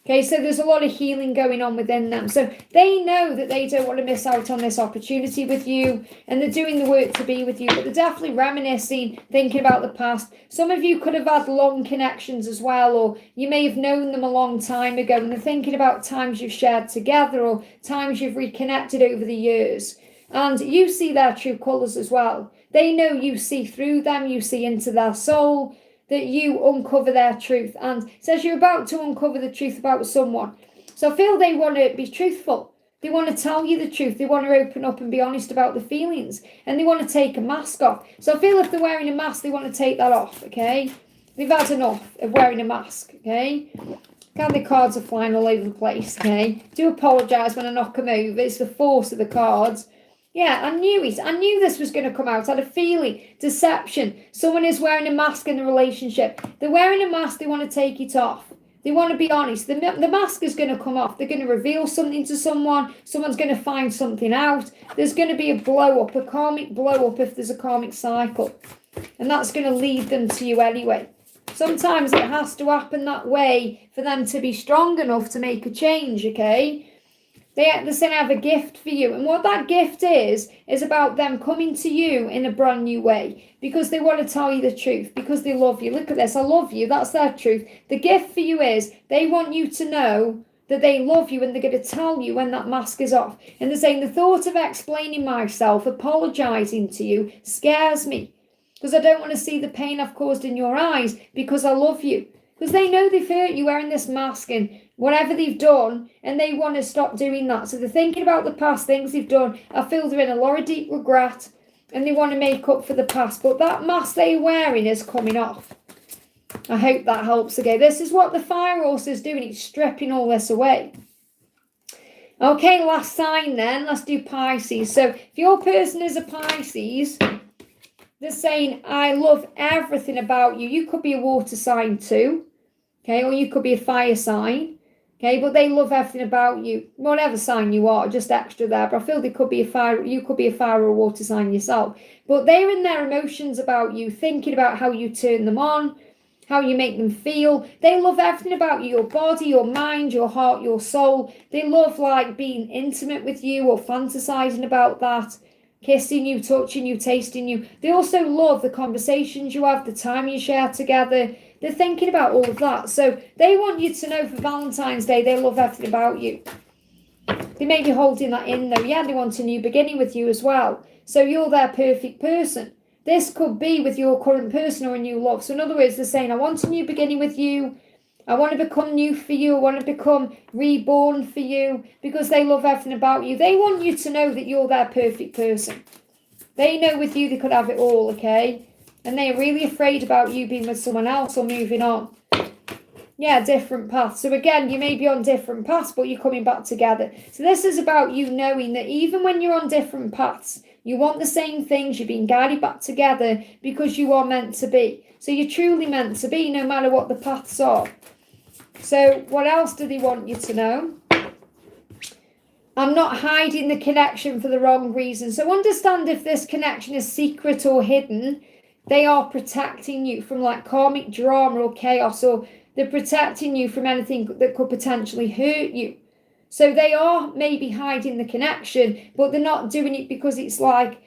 Okay, so there's a lot of healing going on within them. So they know that they don't want to miss out on this opportunity with you, and they're doing the work to be with you, but they're definitely reminiscing, thinking about the past. Some of you could have had long connections as well, or you may have known them a long time ago, and they're thinking about times you've shared together or times you've reconnected over the years. And you see their true colours as well. They know you see through them, you see into their soul, that you uncover their truth. And it says you're about to uncover the truth about someone. So I feel they want to be truthful. They want to tell you the truth. They want to open up and be honest about the feelings. And they want to take a mask off. So I feel if they're wearing a mask, they want to take that off, okay? They've had enough of wearing a mask, okay? The cards are flying all over the place, okay? Do apologise when I knock them over. It's the force of the cards. Yeah, I knew it. I knew this was going to come out. I had a feeling. Deception. Someone is wearing a mask in the relationship. They're wearing a mask. They want to take it off. They want to be honest. The mask is going to come off. They're going to reveal something to someone. Someone's going to find something out. There's going to be a blow-up, a karmic blow-up if there's a karmic cycle. And that's going to lead them to you anyway. Sometimes it has to happen that way for them to be strong enough to make a change, okay? They're saying I have a gift for you. And what that gift is about them coming to you in a brand new way because they want to tell you the truth, because they love you. Look at this. I love you. That's their truth. The gift for you is they want you to know that they love you, and they're going to tell you when that mask is off. And they're saying the thought of explaining myself, apologizing to you, scares me because I don't want to see the pain I've caused in your eyes because I love you. Because they know they've hurt you wearing this mask and whatever they've done, and they want to stop doing that. So they're thinking about the past things they've done. I feel they're in a lot of deep regret, and they want to make up for the past. But that mask they're wearing is coming off. I hope that helps. Okay, this is what the fire horse is doing. It's stripping all this away. Okay, last sign then. Let's do Pisces. So if your person is a Pisces, they're saying, I love everything about you. You could be a water sign too. Okay, or you could be a fire sign. Okay, but they love everything about you. Whatever sign you are, just extra there. But I feel they could be a fire. You could be a fire or a water sign yourself. But they're in their emotions about you, thinking about how you turn them on, how you make them feel. They love everything about you, your body, your mind, your heart, your soul. They love like being intimate with you or fantasizing about that, kissing you, touching you, tasting you. They also love the conversations you have, the time you share together. They're thinking about all of that. So they want you to know for Valentine's Day, they love everything about you. They may be holding that in though. Yeah, they want a new beginning with you as well. So you're their perfect person. This could be with your current person or a new love. So in other words, they're saying, I want a new beginning with you. I want to become new for you. I want to become reborn for you, because they love everything about you. They want you to know that you're their perfect person. They know with you they could have it all, okay? And they're really afraid about you being with someone else or moving on. Yeah, different paths. So again, you may be on different paths, but you're coming back together. So this is about you knowing that even when you're on different paths, you want the same things, you're being guided back together because you are meant to be. So you're truly meant to be, no matter what the paths are. So what else do they want you to know? I'm not hiding the connection for the wrong reason. So understand, if this connection is secret or hidden, they are protecting you from like karmic drama or chaos, or they're protecting you from anything that could potentially hurt you. So they are maybe hiding the connection, but they're not doing it because it's like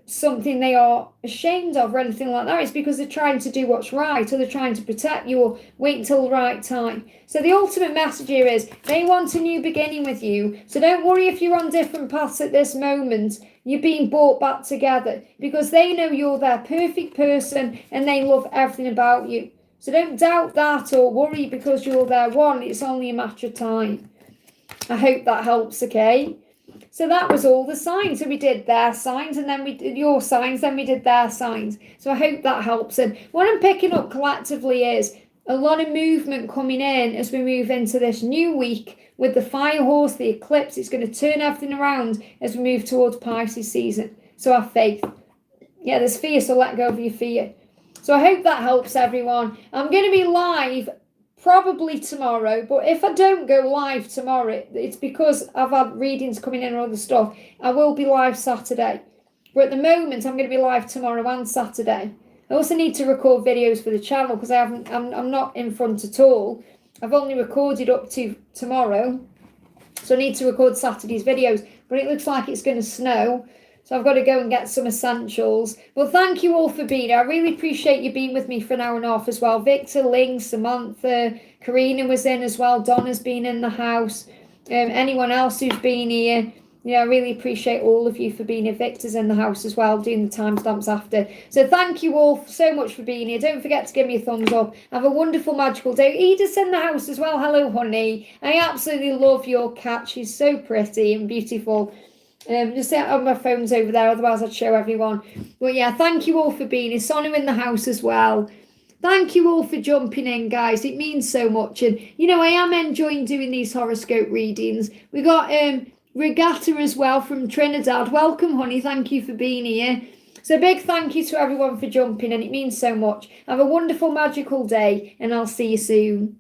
something they are ashamed of or anything like that. It's because they're trying to do what's right, or they're trying to protect you, or wait until the right time. So the ultimate message here is they want a new beginning with you. So don't worry if you're on different paths at this moment. You're being brought back together because they know you're their perfect person and they love everything about you. So don't doubt that or worry because you're their one. It's only a matter of time. I hope that helps, okay? So that was all the signs. So we did their signs, and then we did your signs, then we did their signs. So I hope that helps. And what I'm picking up collectively is a lot of movement coming in as we move into this new week with the fire horse, the eclipse. It's going to turn everything around as we move towards Pisces season. So have faith. Yeah, there's fear, so let go of your fear. So I hope that helps everyone. I'm going to be live probably tomorrow, but if I don't go live tomorrow, it's because I've had readings coming in and other stuff. I will be live Saturday, but at the moment I'm going to be live tomorrow and Saturday. I also need to record videos for the channel because I'm not in front at all. I've only recorded up to tomorrow, so I need to record Saturday's videos, but it looks like it's going to snow. So I've got to go and get some essentials. But thank you all for being here. I really appreciate you being with me for an hour and a half as well. Victor, Ling, Samantha, Karina was in as well. Donna's been in the house. Anyone else who's been here. Yeah, I really appreciate all of you for being here. Victor's in the house as well, doing the timestamps after. So thank you all so much for being here. Don't forget to give me a thumbs up. Have a wonderful, magical day. Edith's in the house as well. Hello, honey. I absolutely love your cat. She's so pretty and beautiful. Just on my phone's over there, otherwise I'd show everyone. But yeah, thank you all for being here. Sonia in the house as well. Thank you all for jumping in, guys. It means so much. And, you know, I am enjoying doing these horoscope readings. We got Regatta as well from Trinidad. Welcome, honey. Thank you for being here. So big thank you to everyone for jumping in. It means so much. Have a wonderful, magical day, and I'll see you soon.